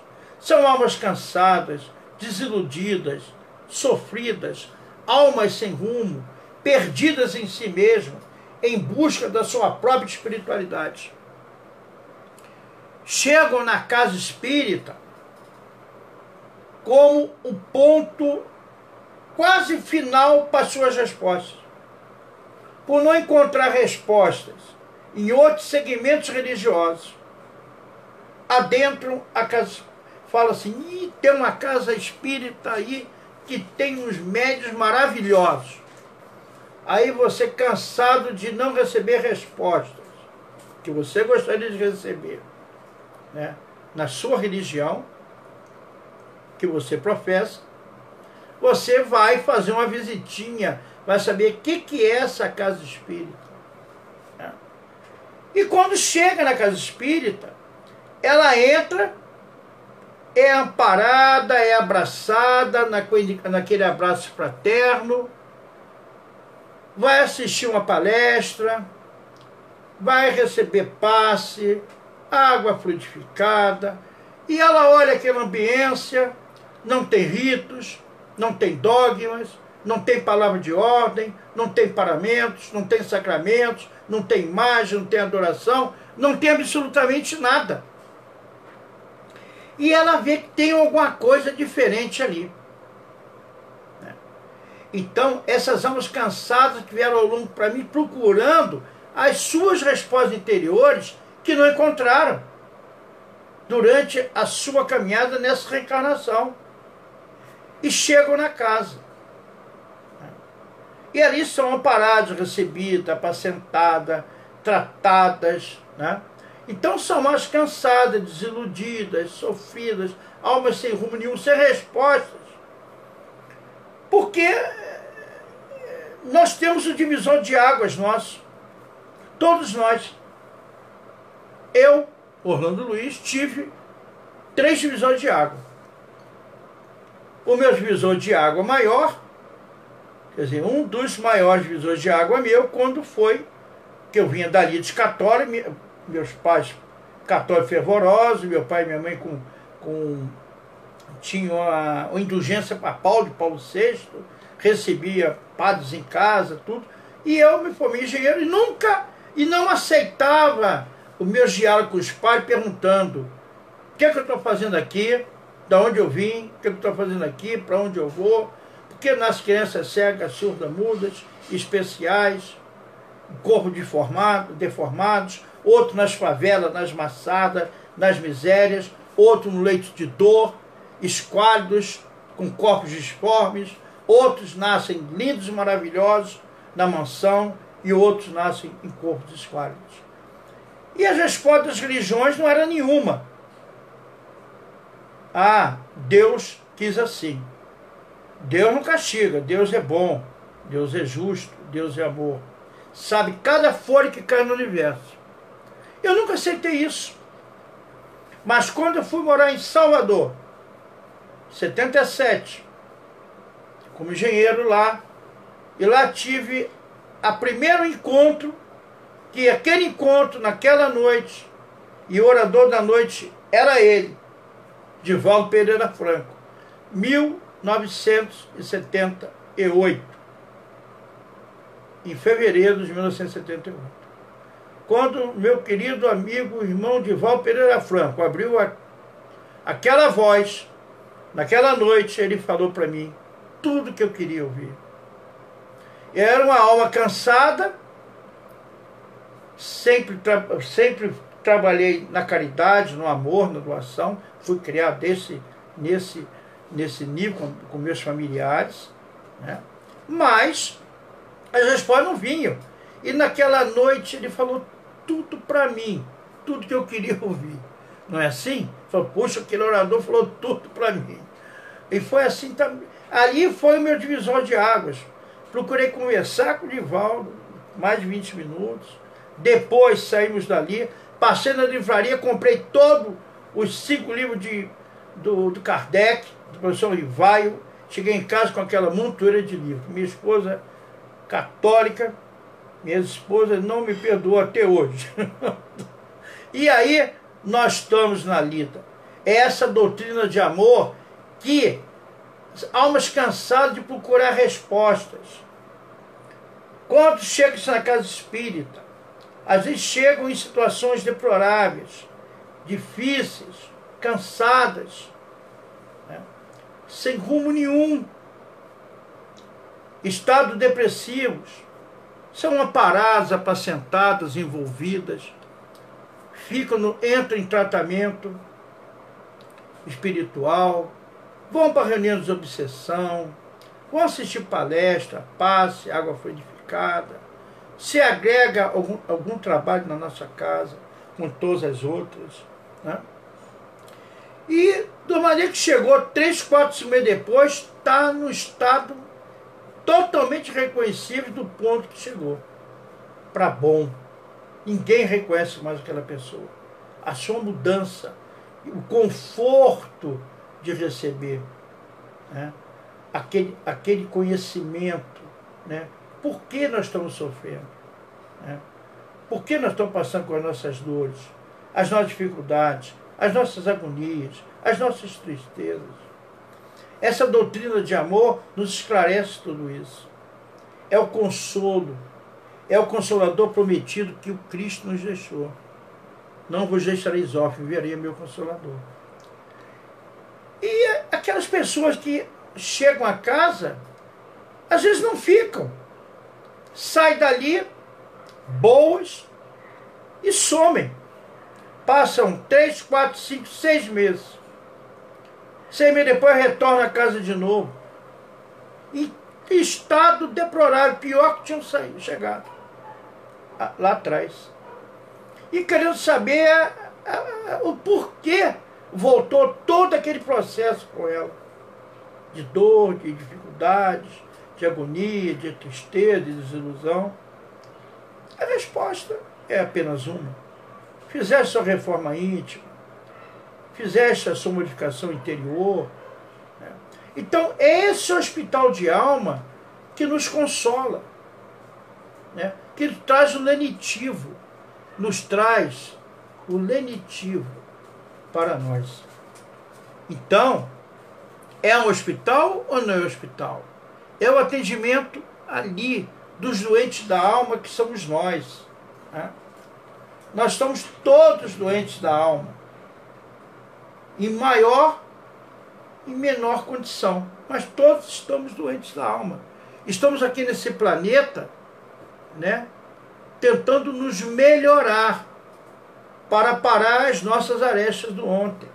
A: São almas cansadas, desiludidas, sofridas, almas sem rumo, perdidas em si mesmas, em busca da sua própria espiritualidade. Chegam na casa espírita como o ponto quase final para suas respostas. Por não encontrar respostas em outros segmentos religiosos, adentram a casa. Fala assim, tem uma casa espírita aí que tem uns médios maravilhosos. Aí você, cansado de não receber respostas que você gostaria de receber, né, na sua religião que você professa, você vai fazer uma visitinha, vai saber o que é essa casa espírita. Né? E quando chega na casa espírita, ela entra, é amparada, é abraçada naquele abraço fraterno, vai assistir uma palestra, vai receber passe, água fluidificada, e ela olha aquela ambiência, não tem ritos, não tem dogmas, não tem palavra de ordem, não tem paramentos, não tem sacramentos, não tem imagem, não tem adoração, não tem absolutamente nada. E ela vê que tem alguma coisa diferente ali. Então, essas almas cansadas que vieram ao longo para mim procurando as suas respostas interiores que não encontraram durante a sua caminhada nessa reencarnação. E chegam na casa. E ali são amparadas, recebidas, apacentadas, tratadas, né? Então são almas cansadas, desiludidas, sofridas, almas sem rumo nenhum, sem respostas. Porque nós temos o divisor de águas nosso. Todos nós. Eu, Orlando Luiz, tive 3 divisores de água. O meu divisor de água maior, quer dizer, um dos maiores divisores de água meu, quando foi que eu vinha dali de católico, meus pais católicos fervorosos, meu pai e minha mãe tinham a indulgência papal de Paulo VI, recebia padres em casa, tudo, e eu me formei engenheiro e não aceitava os meus diálogos com os pais perguntando o que é que eu estou fazendo aqui, de onde eu vim, o que eu estou fazendo aqui, para onde eu vou, porque nas crianças cegas, surdas, mudas, especiais, corpo deformados, outro nas favelas, nas maçadas, nas misérias, outro no leito de dor, esquálidos, com corpos disformes, outros nascem lindos e maravilhosos na mansão e outros nascem em corpos esquálidos. E as respostas das religiões não era nenhuma. Ah, Deus quis assim. Deus não castiga, Deus é bom, Deus é justo, Deus é amor. Sabe cada folha que cai no universo. Eu nunca aceitei isso. Mas quando eu fui morar em Salvador, 77, como engenheiro lá, e lá tive o primeiro encontro, que aquele encontro, naquela noite, e o orador da noite era ele, Divaldo Pereira Franco, 1978, em fevereiro de 1978. Quando meu querido amigo, irmão Divaldo Pereira Franco, abriu aquela voz, naquela noite ele falou para mim tudo que eu queria ouvir. Eu era uma alma cansada, sempre trabalhei na caridade, no amor, na doação, fui criado nesse nível com meus familiares, né? Mas as respostas não vinham. E naquela noite ele falou tudo para mim, tudo que eu queria ouvir. Não é assim? Falou, poxa, aquele orador falou tudo para mim. E foi assim também. Ali foi o meu divisor de águas. Procurei conversar com o Divaldo, mais de 20 minutos. Depois saímos dali, passei na livraria, comprei todos os 5 livros do Kardec, do professor Rivaio. Cheguei em casa com aquela montoeira de livros. Minha esposa católica, minha esposa não me perdoou até hoje. E aí nós estamos na lida. É essa doutrina de amor que almas cansadas de procurar respostas. Quantos chegam na casa espírita? Às vezes chegam em situações deploráveis, difíceis, cansadas, né? Sem rumo nenhum, estado depressivos, são amparadas, apacentadas, envolvidas, entram em tratamento espiritual, vão para reuniões de obsessão, vão assistir palestra, passe, água fluidificada, se agrega algum trabalho na nossa casa, com todas as outras, né? E, de maneira que chegou 3, 4, 5 meses depois, está no estado totalmente reconhecível do ponto que chegou. Para bom. Ninguém reconhece mais aquela pessoa. A sua mudança, o conforto de receber, né? aquele conhecimento, né? Por que nós estamos sofrendo? Né? Por que nós estamos passando com as nossas dores, as nossas dificuldades, as nossas agonias, as nossas tristezas? Essa doutrina de amor nos esclarece tudo isso. É o consolo, é o consolador prometido que o Cristo nos deixou. Não vos deixareis órfãos, enviarei meu consolador. E aquelas pessoas que chegam a casa, às vezes não ficam. Saem dali, boas, e somem. Passam 3, 4, 5, 6 meses. 6 meses depois retornam a casa de novo. Em estado deplorável, pior que tinham chegado lá atrás. E querendo saber o porquê voltou todo aquele processo com ela. De dor, de dificuldades, de agonia, de tristeza, de desilusão. A resposta é apenas uma. Fizeste sua reforma íntima, fizeste a sua modificação interior, né? Então, é esse hospital de alma que nos consola, né? Que traz o lenitivo, nos traz o lenitivo para nós. Então, é um hospital ou não é um hospital? É o atendimento ali dos doentes da alma, que somos nós, né? Nós estamos todos doentes da alma, em maior e menor condição, mas todos estamos doentes da alma. Estamos aqui nesse planeta, né, tentando nos melhorar para parar as nossas arestas do ontem,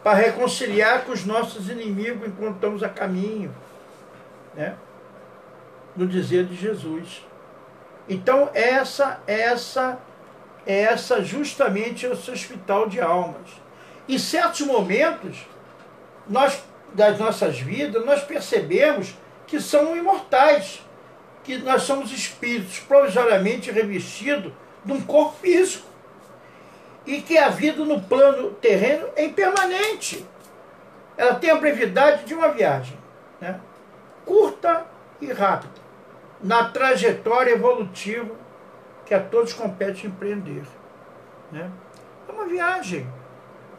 A: para reconciliar com os nossos inimigos enquanto estamos a caminho, né, no dizer de Jesus. Então essa justamente é o seu hospital de almas. Em certos momentos das nossas vidas, nós percebemos que somos imortais, que nós somos espíritos provisoriamente revestidos de um corpo físico, e que a vida no plano terreno é impermanente. Ela tem a brevidade de uma viagem, né? Curta e rápida, na trajetória evolutiva que a todos compete empreender, né? É uma viagem.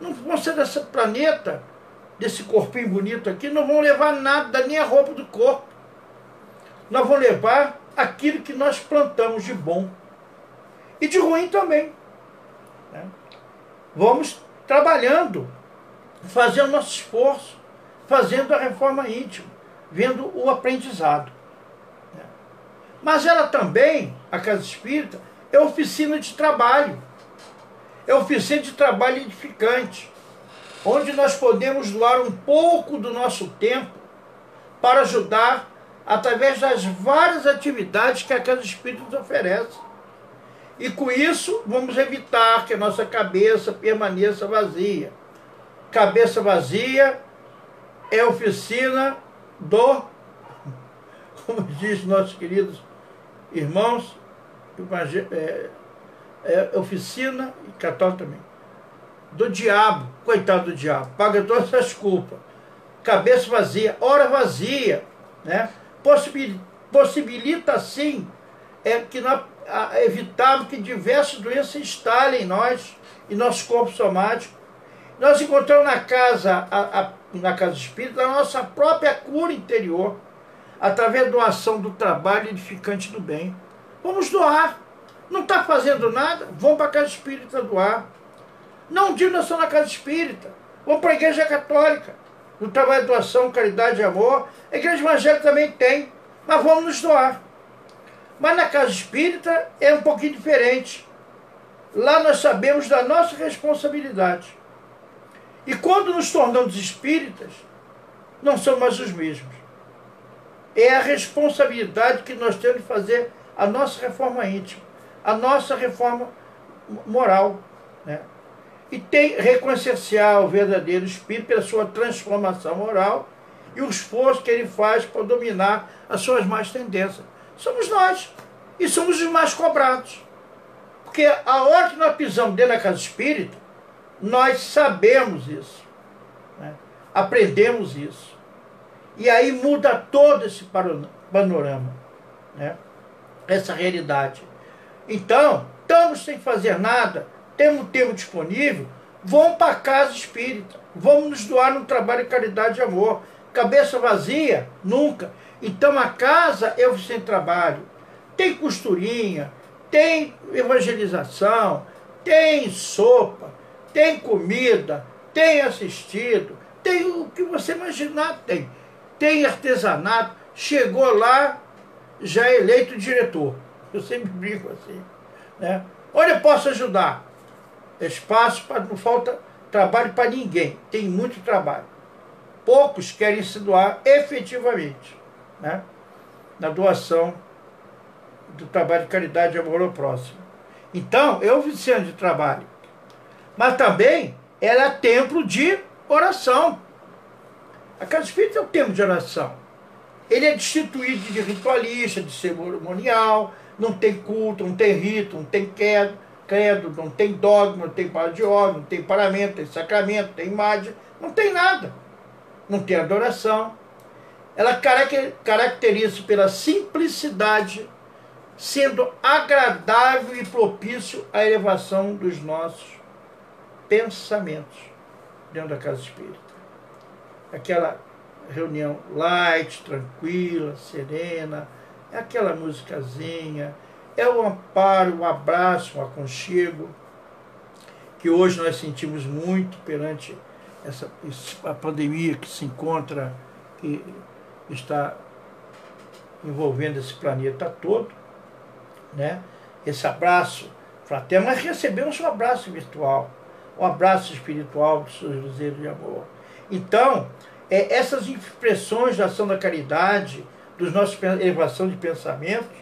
A: Não vão ser desse planeta, desse corpinho bonito aqui, não vão levar nada, nem a roupa do corpo. Nós vamos levar aquilo que nós plantamos de bom e de ruim também, né? Vamos trabalhando, fazendo nosso esforço, fazendo a reforma íntima, vendo o aprendizado, né? Mas ela também, a casa espírita, é oficina de trabalho. É oficina de trabalho edificante, onde nós podemos doar um pouco do nosso tempo para ajudar através das várias atividades que a casa espírita nos oferece. E com isso, vamos evitar que a nossa cabeça permaneça vazia. Cabeça vazia é oficina do, como diz nossos queridos irmãos, oficina, e católico também, do diabo, coitado do diabo, paga todas as culpas. Cabeça vazia, hora vazia, né? Possibilita, sim, que nós evitarmos que diversas doenças instalem em nós, em nosso corpo somático. Nós encontramos na casa espírita a nossa própria cura interior, através da doação do trabalho edificante do bem. Vamos doar. Não está fazendo nada? Vamos para a casa espírita doar. Não digo só na casa espírita. Vamos para a igreja católica. No trabalho de doação, caridade e amor. A igreja evangélica também tem. Mas vamos nos doar. Mas na casa espírita é um pouquinho diferente. Lá nós sabemos da nossa responsabilidade. E quando nos tornamos espíritas, não somos mais os mesmos. É a responsabilidade que nós temos de fazer a nossa reforma íntima, a nossa reforma moral, né? E tem reconhecer o verdadeiro espírito pela sua transformação moral e o esforço que ele faz para dominar as suas más tendências. Somos nós, e somos os mais cobrados. Porque a hora que nós pisamos dentro da casa espírita, nós sabemos isso, né? Aprendemos isso. E aí muda todo esse panorama, né? Essa realidade. Então, estamos sem fazer nada, temos tempo disponível, vamos para a casa espírita, vamos nos doar no trabalho de caridade e amor. Cabeça vazia? Nunca. Então a casa é oficina de trabalho. Tem costurinha, tem evangelização, tem sopa, tem comida, tem assistido, tem o que você imaginar, tem artesanato. Chegou lá, já é eleito diretor. Eu sempre brinco assim, né? Onde eu posso ajudar? Espaço, não falta trabalho para ninguém. Tem muito trabalho. Poucos querem se doar efetivamente, né? Na doação do trabalho de caridade e amor ao próximo. Então, é oficina de trabalho. Mas também ela é templo de oração. A casa espírita é um templo de oração. Ele é destituído de ritualista, de cerimonial, não tem culto, não tem rito, não tem credo, não tem dogma, não tem palavra de ordem, não tem paramento, não tem sacramento, não tem imagem, não tem nada. Não tem adoração. Ela caracteriza-se pela simplicidade, sendo agradável e propício à elevação dos nossos pensamentos dentro da casa espírita. Aquela reunião light, tranquila, serena, é aquela musicazinha, é o amparo, o abraço, o aconchego, que hoje nós sentimos muito perante a pandemia que se encontra, que está envolvendo esse planeta todo, né? Esse abraço fraterno, mas recebemos um abraço virtual, um abraço espiritual dos seus luzeiros de amor. Então, essas expressões da ação da caridade, dos nossos elevação de pensamentos,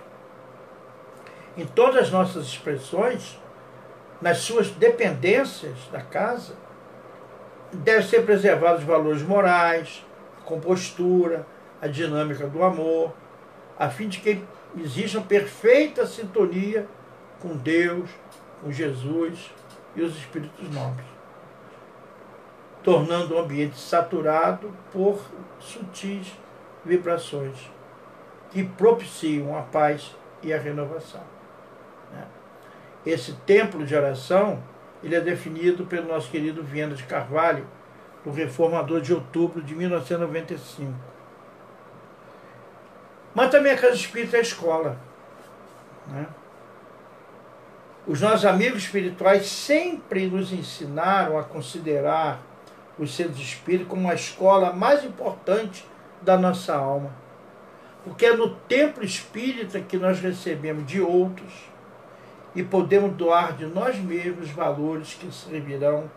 A: em todas as nossas expressões, nas suas dependências da casa, devem ser preservados os valores morais, a compostura, a dinâmica do amor, a fim de que exista uma perfeita sintonia com Deus, com Jesus e os espíritos nobres, tornando o ambiente saturado por sutis vibrações que propiciam a paz e a renovação. Esse templo de oração, ele é definido pelo nosso querido Viana de Carvalho, o reformador de outubro de 1995. Mas também a casa espírita é a escola, né? Os nossos amigos espirituais sempre nos ensinaram a considerar os centros espíritas como a escola mais importante da nossa alma. Porque é no templo espírita que nós recebemos de outros e podemos doar de nós mesmos valores que servirão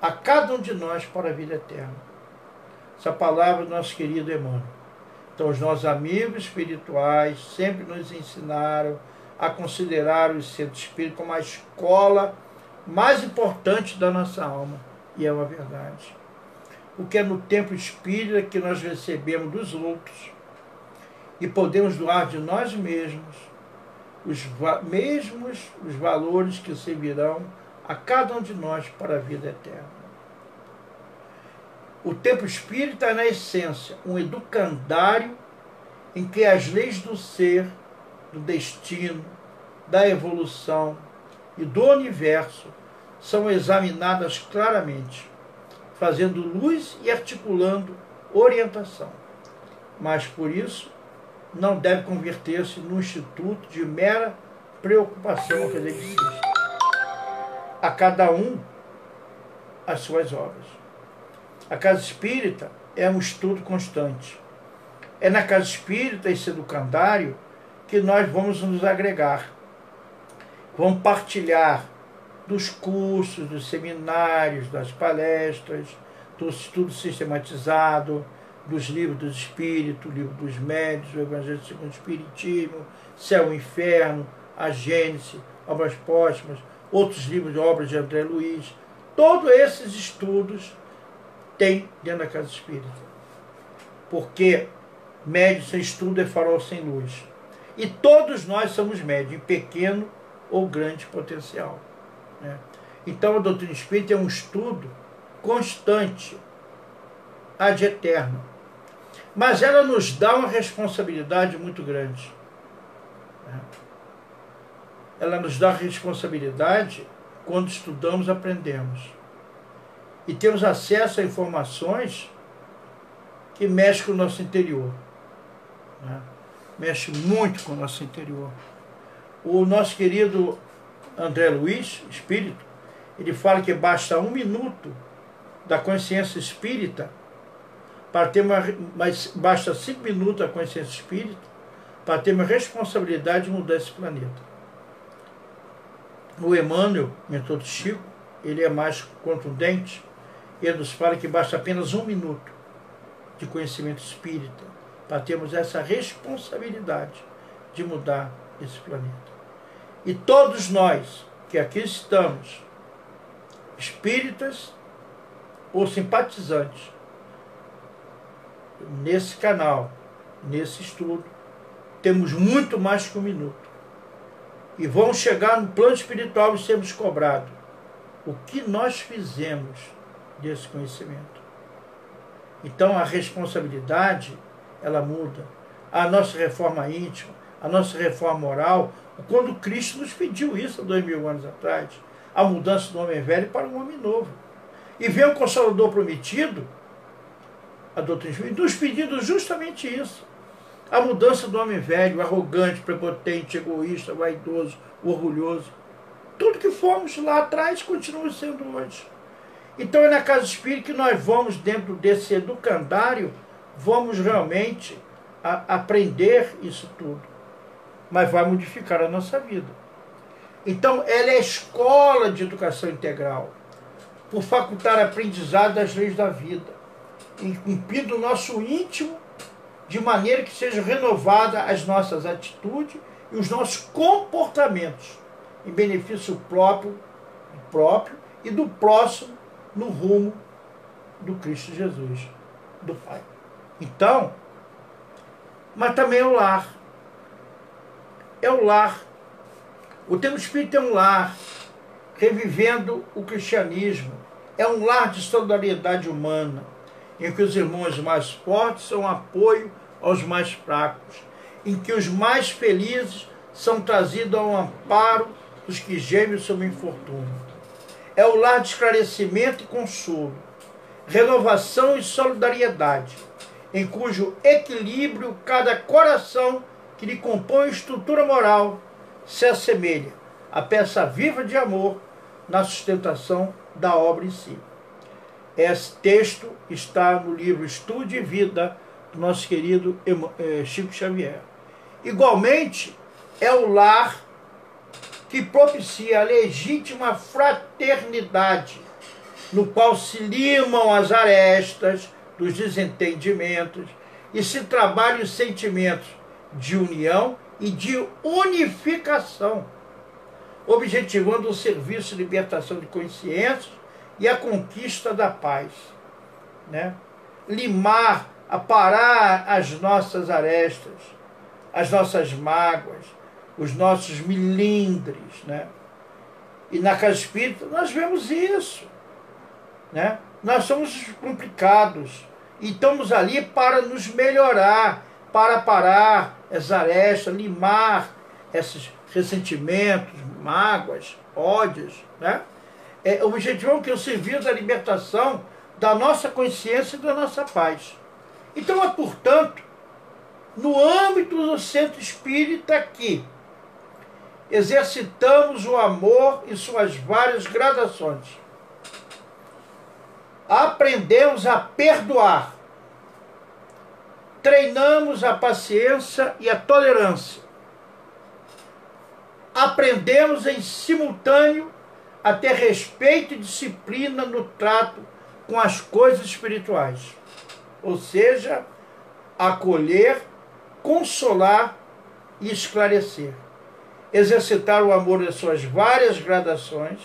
A: a cada um de nós para a vida eterna. Essa palavra do nosso querido Emmanuel. Então, os nossos amigos espirituais sempre nos ensinaram a considerar o centro espírita como a escola mais importante da nossa alma. E é uma verdade. Porque é no templo espírita que nós recebemos dos outros e podemos doar de nós mesmos os valores que servirão a cada um de nós para a vida eterna. O templo espírita é, na essência, um educandário em que as leis do ser, do destino, da evolução e do universo são examinadas claramente, fazendo luz e articulando orientação. Mas, por isso, não deve converter-se num instituto de mera preocupação academicista. A cada um as suas obras. A casa espírita é um estudo constante. É na casa espírita, esse educandário, que nós vamos nos agregar. Vamos partilhar dos cursos, dos seminários, das palestras, do estudo sistematizado, dos livros dos espíritos, o livro dos médios, o Evangelho segundo o Espiritismo, Céu e Inferno, a Gênese, Obras Póstumas, outros livros de obras de André Luiz. Todos esses estudos tem dentro da casa espírita. Porque médio sem estudo é farol sem luz. E todos nós somos médios, em pequeno ou grande potencial. Né? Então a doutrina espírita é um estudo constante, ad eterno. Mas ela nos dá uma responsabilidade muito grande. Né? Ela nos dá responsabilidade quando estudamos, aprendemos. E temos acesso a informações que mexem com o nosso interior. Né? Mexe muito com o nosso interior. O nosso querido André Luiz, espírito, ele fala que basta 1 minuto da consciência espírita para ter mas basta 5 minutos da consciência espírita para ter uma responsabilidade de mudar esse planeta. O Emmanuel, mentor de Chico, ele é mais contundente. Ele nos fala que basta apenas 1 minuto de conhecimento espírita para termos essa responsabilidade de mudar esse planeta. E todos nós que aqui estamos, espíritas ou simpatizantes, nesse canal, nesse estudo, temos muito mais que 1 minuto. E vamos chegar no plano espiritual e sermos cobrados o que nós fizemos desse conhecimento. Então a responsabilidade, ela muda. A nossa reforma íntima, a nossa reforma moral, quando Cristo nos pediu isso há 2000 anos atrás, a mudança do homem velho para um homem novo. E vem o Consolador prometido, a doutrina espírita, nos pedindo justamente isso. A mudança do homem velho, arrogante, prepotente, egoísta, vaidoso, orgulhoso. Tudo que fomos lá atrás continua sendo hoje. Então é na casa espírita que nós vamos, dentro desse educandário, vamos realmente aprender isso tudo. Mas vai modificar a nossa vida. Então ela é a escola de educação integral, por facultar aprendizado das leis da vida, incumprindo o nosso íntimo, de maneira que sejam renovadas as nossas atitudes e os nossos comportamentos, em benefício próprio e do próximo, no rumo do Cristo Jesus, do Pai. Então, mas também é o lar. É o lar. O templo espírita é um lar, revivendo o cristianismo. É um lar de solidariedade humana, em que os irmãos mais fortes são apoio aos mais fracos, em que os mais felizes são trazidos ao amparo dos que gemem sob o infortúnio. É o lar de esclarecimento e consolo, renovação e solidariedade, em cujo equilíbrio cada coração que lhe compõe a estrutura moral se assemelha à peça viva de amor na sustentação da obra em si. Esse texto está no livro Estudo de Vida, do nosso querido Chico Xavier. Igualmente, é o lar que propicia a legítima fraternidade, no qual se limam as arestas dos desentendimentos e se trabalham os sentimentos de união e de unificação, objetivando o serviço de libertação de consciências e a conquista da paz, né? Limar, aparar as nossas arestas, as nossas mágoas, os nossos milindres, né? E na casa espírita nós vemos isso, né? Nós somos complicados e estamos ali para nos melhorar, para parar essas arestas, limar esses ressentimentos, mágoas, ódios, né? O objetivo é que o serviço da libertação da nossa consciência e da nossa paz. Então é, portanto, no âmbito do centro espírita que exercitamos o amor em suas várias gradações. Aprendemos a perdoar. Treinamos a paciência e a tolerância. Aprendemos em simultâneo a ter respeito e disciplina no trato com as coisas espirituais. Ou seja, acolher, consolar e esclarecer. Exercitar o amor em suas várias gradações.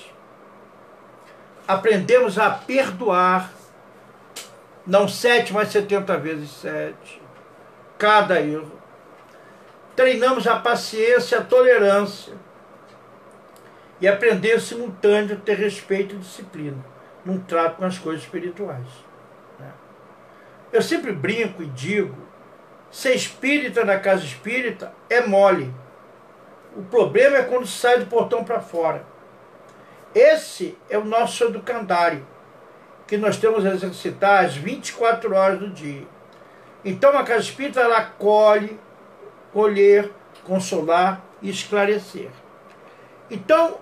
A: Aprendemos a perdoar, não 7, mas 70 vezes 7, cada erro. Treinamos a paciência e a tolerância. E aprender simultâneo a ter respeito e disciplina num trato com as coisas espirituais. Eu sempre brinco e digo, ser espírita na casa espírita é mole. O problema é quando sai do portão para fora. Esse é o nosso educandário, que nós temos a exercitar às 24 horas do dia. Então a casa espírita, ela acolhe, colher, consolar e esclarecer. Então,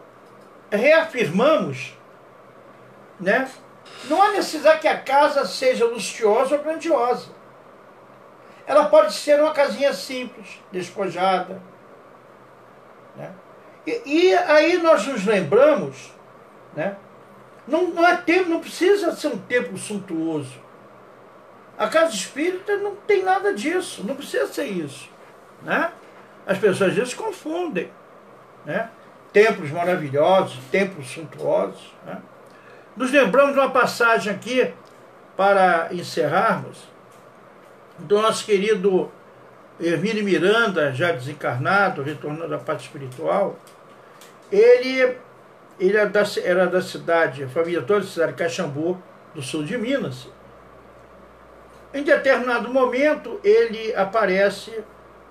A: reafirmamos, né? Não há necessidade que a casa seja luxuosa ou grandiosa. Ela pode ser uma casinha simples, despojada, né? E aí nós nos lembramos, né? Não precisa ser um templo suntuoso. A casa espírita não tem nada disso, não precisa ser isso, né? As pessoas às vezes confundem, né? Templos maravilhosos, templos suntuosos, né? Nos lembramos de uma passagem aqui, para encerrarmos, do nosso querido Hermínio Miranda, já desencarnado, retornando à parte espiritual. Ele era da cidade, a família toda da cidade de Caxambu, do sul de Minas. Em determinado momento, ele aparece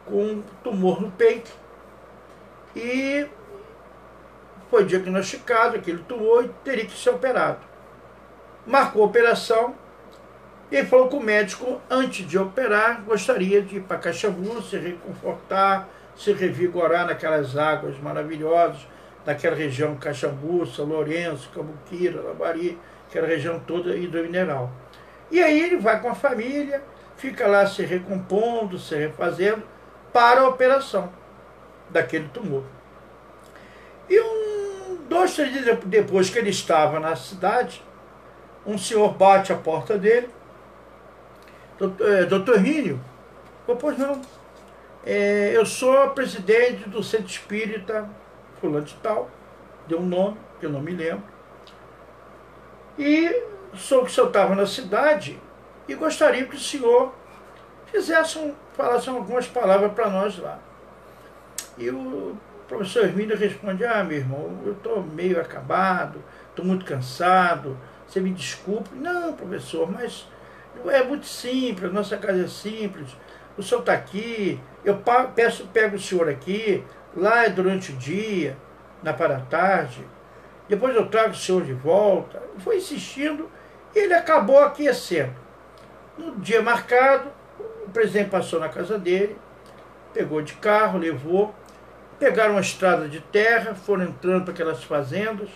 A: com um tumor no peito e foi diagnosticado aquele tumor e teria que ser operado. Marcou a operação e falou com o médico, antes de operar, gostaria de ir para Caxambu, se reconfortar, se revigorar naquelas águas maravilhosas, daquela região Caxambu, São Lourenço, Cambuquira, Lambari, aquela região toda hidromineral. E aí ele vai com a família, fica lá se recompondo, se refazendo, para a operação daquele tumor. E 2, 3 dias depois que ele estava na cidade, um senhor bate a porta dele. Doutor Hermínio, pois não, eu sou presidente do Centro Espírita fulano de tal, deu um nome, que eu não me lembro, e soube que o senhor estava na cidade e gostaria que o senhor falasse algumas palavras para nós lá. E o professor Hermínio responde, meu irmão, eu estou meio acabado, estou muito cansado, você me desculpe. Não, professor, mas é muito simples, a nossa casa é simples, o senhor está aqui, eu pego o senhor aqui, lá é durante o dia, na parte da tarde, depois eu trago o senhor de volta. Foi insistindo e ele acabou aquecendo. No dia marcado, o presidente passou na casa dele, pegou de carro, levou, pegaram uma estrada de terra, foram entrando para aquelas fazendas,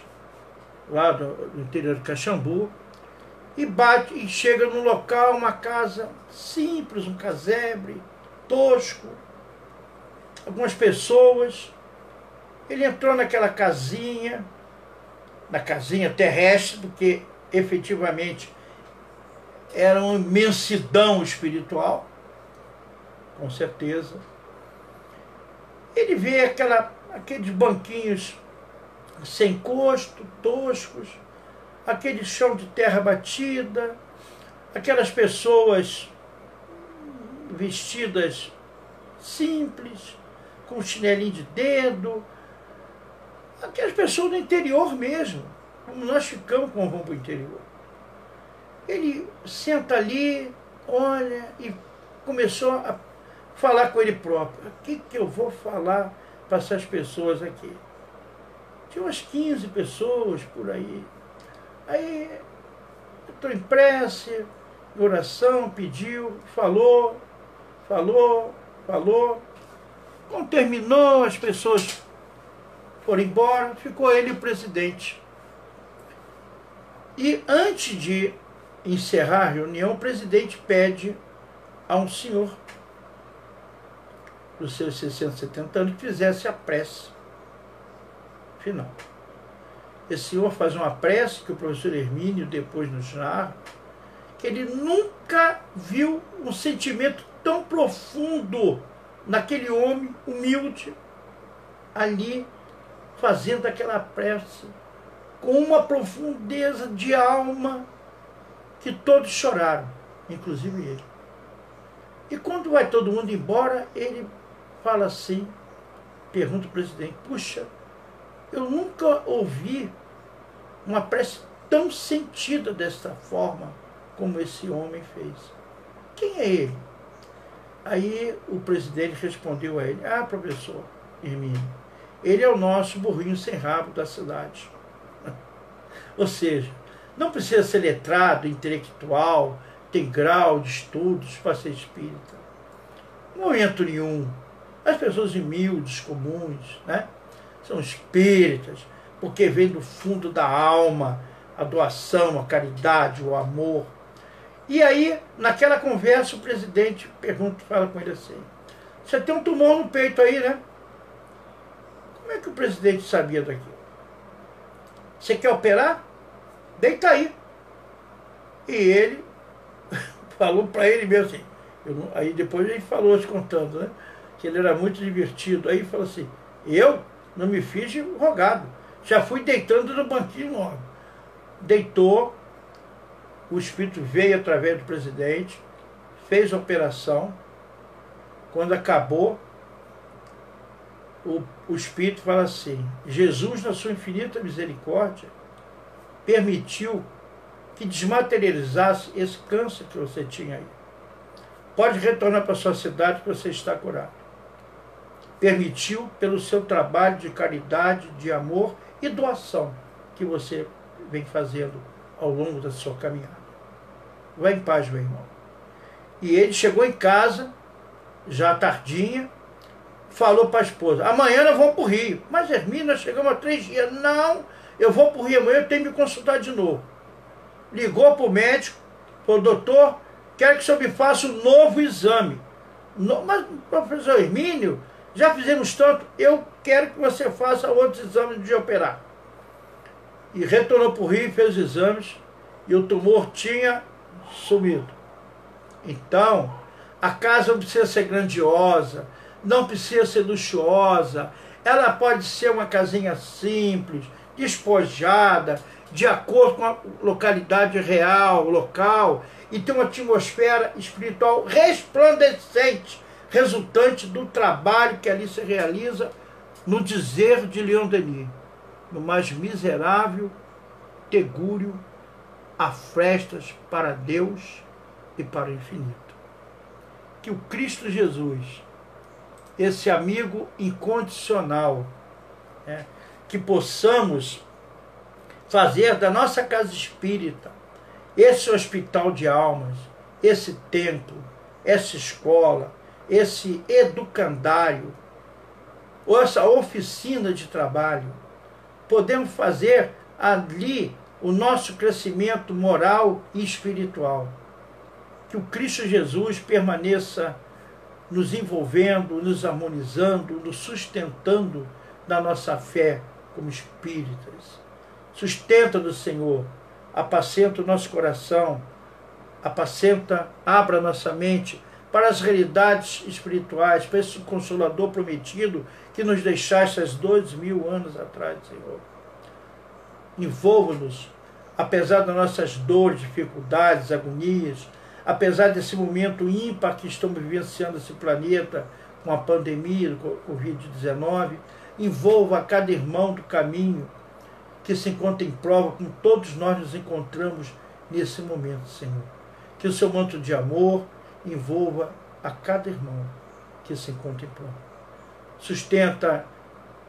A: lá do interior de Caxambu, e bate e chega num local, uma casa simples, um casebre, tosco, algumas pessoas. Ele entrou naquela casinha, na casinha terrestre, porque efetivamente era uma imensidão espiritual, com certeza. Ele vê aqueles banquinhos sem encosto, toscos, aquele chão de terra batida, aquelas pessoas vestidas simples, com chinelinho de dedo, aquelas pessoas do interior mesmo, como nós ficamos quando vamos para o interior. Ele senta ali, olha, e começou a falar com ele próprio. O que eu vou falar para essas pessoas aqui? Tinha umas 15 pessoas por aí. Aí, estou em prece, oração, pediu, falou. Quando terminou, as pessoas foram embora, ficou ele e o presidente. E antes de encerrar a reunião, o presidente pede a um senhor dos seus 60, 70 anos que fizesse a prece final. Esse senhor faz uma prece que o professor Hermínio depois nos narra, que ele nunca viu um sentimento tão profundo naquele homem humilde, ali, fazendo aquela prece, com uma profundeza de alma, que todos choraram, inclusive ele. E quando vai todo mundo embora, ele fala assim, pergunta ao presidente, puxa, eu nunca ouvi uma prece tão sentida desta forma como esse homem fez. Quem é ele? Aí o presidente respondeu a ele, professor Hermínio, ele é o nosso burrinho sem rabo da cidade. Ou seja, não precisa ser letrado, intelectual, ter grau de estudos para ser espírita. Em momento nenhum. As pessoas humildes, comuns, né, são espíritas, porque vem do fundo da alma a doação, a caridade, o amor. E aí, naquela conversa, o presidente fala com ele assim, você tem um tumor no peito aí, né? Como é que o presidente sabia daquilo? Você quer operar? Deita aí. E ele falou para ele mesmo assim, aí depois ele falou, se contando, né, que ele era muito divertido. Aí ele falou assim, eu não me fiz de rogado, já fui deitando no banquinho logo. Deitou, o espírito veio através do presidente, fez a operação. Quando acabou, o espírito fala assim, Jesus, na sua infinita misericórdia, permitiu que desmaterializasse esse câncer que você tinha aí. Pode retornar para a sua cidade que você está curado. Permitiu pelo seu trabalho de caridade, de amor e doação que você vem fazendo ao longo da sua caminhada. Vai em paz, meu irmão. E ele chegou em casa, já tardinha, falou para a esposa, amanhã nós vamos para o Rio. Mas Hermínio, nós chegamos há 3 dias. Não, eu vou para o Rio amanhã, eu tenho que me consultar de novo. Ligou para o médico, falou, doutor, quero que o senhor me faça um novo exame. Mas, professor Hermínio, já fizemos tanto, eu quero que você faça outros exames de operar. E retornou para o Rio, fez os exames, e o tumor tinha sumido. Então, a casa não precisa ser grandiosa, não precisa ser luxuosa, ela pode ser uma casinha simples, despojada, de acordo com a localidade real, local, e ter uma atmosfera espiritual resplandecente, resultante do trabalho que ali se realiza, no dizer de Leon Denis, no mais miserável tegúrio, há frestas para Deus e para o infinito. Que o Cristo Jesus, esse amigo incondicional, que possamos fazer da nossa casa espírita esse hospital de almas, esse templo, essa escola, esse educandário, ou essa oficina de trabalho. Podemos fazer ali o nosso crescimento moral e espiritual. Que o Cristo Jesus permaneça nos envolvendo, nos harmonizando, nos sustentando na nossa fé como espíritas. Sustenta-nos, Senhor, apacenta o nosso coração, apacenta, abra nossa mente para as realidades espirituais, para esse Consolador prometido que nos deixaste há 2000 anos atrás, Senhor. Envolva-nos, apesar das nossas dores, dificuldades, agonias, apesar desse momento ímpar que estamos vivenciando esse planeta com a pandemia do Covid-19, envolva a cada irmão do caminho que se encontra em prova, como todos nós nos encontramos nesse momento, Senhor. Que o seu manto de amor envolva a cada irmão que se encontra em prova. Sustenta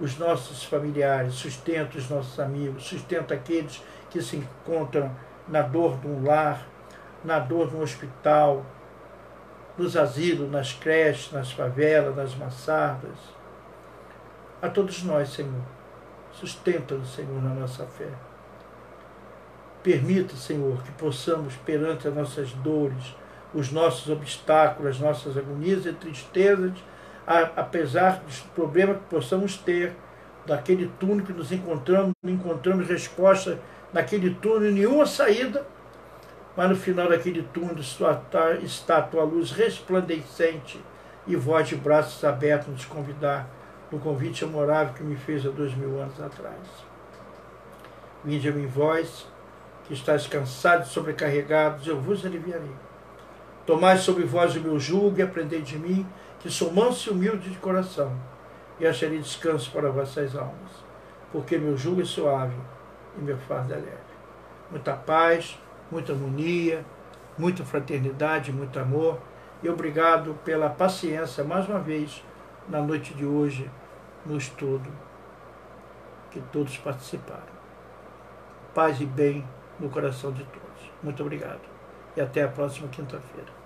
A: os nossos familiares, sustenta os nossos amigos, sustenta aqueles que se encontram na dor de um lar, na dor de um hospital, nos asilos, nas creches, nas favelas, nas maçardas. A todos nós, Senhor, sustenta-nos, Senhor, na nossa fé. Permita, Senhor, que possamos, perante as nossas dores, os nossos obstáculos, as nossas agonias e tristezas, apesar dos problemas que possamos ter, daquele túnel que nos encontramos, não encontramos resposta naquele túnel, nenhuma saída, mas no final daquele túnel está a tua luz resplandecente e voz de braços abertos nos convidar no convite amorável que me fez há 2000 anos atrás. Vinde a mim, vós, que estáis cansados e sobrecarregados, eu vos aliviarei. Tomai sobre vós o meu jugo e aprendei de mim, que sou manso e humilde de coração, e acharei descanso para vossas almas, porque meu jugo é suave e meu fardo é leve. Muita paz, muita harmonia, muita fraternidade, muito amor, e obrigado pela paciência, mais uma vez, na noite de hoje, no estudo que todos participaram. Paz e bem no coração de todos. Muito obrigado. E até a próxima quinta-feira.